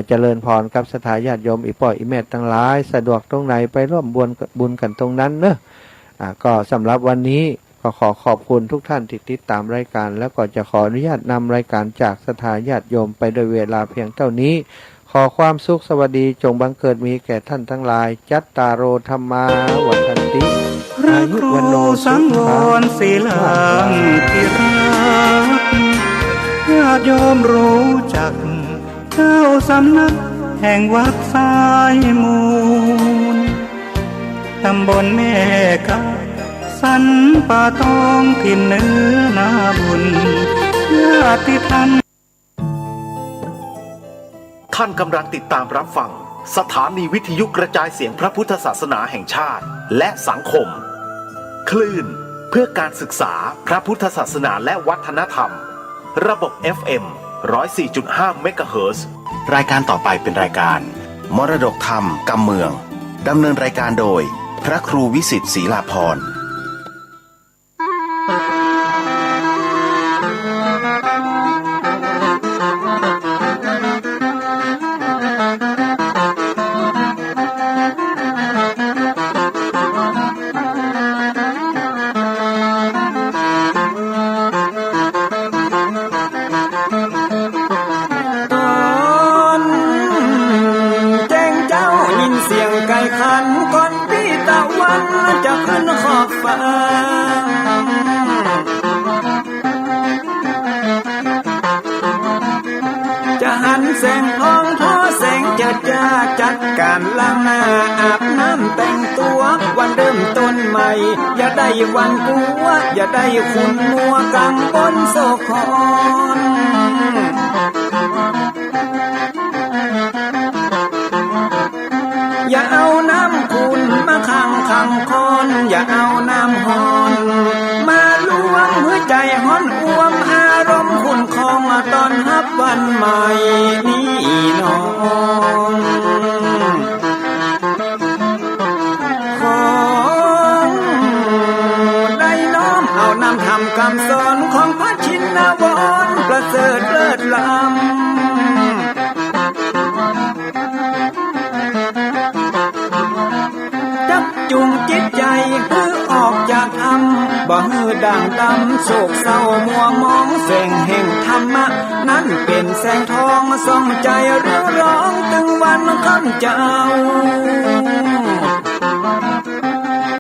Speaker 1: เจริญพรกับศรัทธาญาติโยมอีป่อยอีแม่ทั้งหลายสะดวกตรงไหนไปร่วมบุญกันตรงนั้นเนอะก็สำหรับวันนี้ก็ขอขอบคุณทุกท่านที่ติดตามรายการแล้วก็จะขออนุญาตนำรายการจากศรัทธาญาติโยมไปโดยเวลาเพียงเท่านี้ขอความสุขสวัสดีจงบังเกิดมีแก่ท่านทั้งหลายจัตตารโอธรรมาวัฏันติ
Speaker 5: พระครูสังวรศีลังกิรักญาติโยมรู้จักเจ้าสำนักแห่งวัดสายมูลตำบลแม่กาสันป่าตองถิ่นเนื้อนาบุญญาติธรรม
Speaker 6: ท่านกำลังติดตามรับฟังสถานีวิทยุกระจายเสียงพระพุทธศาสนาแห่งชาติและสังคมคลื่นเพื่อการศึกษาพระพุทธศาสนาและวัฒนธรรมระบบ FM 104.5 เมกะเฮิรตซ์
Speaker 7: รายการต่อไปเป็นรายการมรดกธรรมกำเมืองดำเนินรายการโดยพระครูวิสิทธิ์ศรีลาภรณ์
Speaker 5: จัดการล้างหน้าอาบน้ำแต่งตัววันเริ่มต้นใหม่อย่าได้วันกัวอย่าได้ขุ่นมัวกังบนโศกอนอย่าเอาน้ำขุ่นมาขังคอนอย่าเอาน้ำฮ้อนมาลวงหัวใจฮ้อนอ้วมอารมณ์ขุ่นคองมาตอนรับวันใหม่นี้น้องคำสอนของพระชินวรประเสริฐเลิศล้ำจักจุงจิตใจเพื่อออกจากธรรมบ่ฮือด่างดำโศกเศร้ามัวมองแสงแห่งธรรมะนั้นเป็นแสงทองส่องใจเรื่อร้องตึงวันคำเจ้า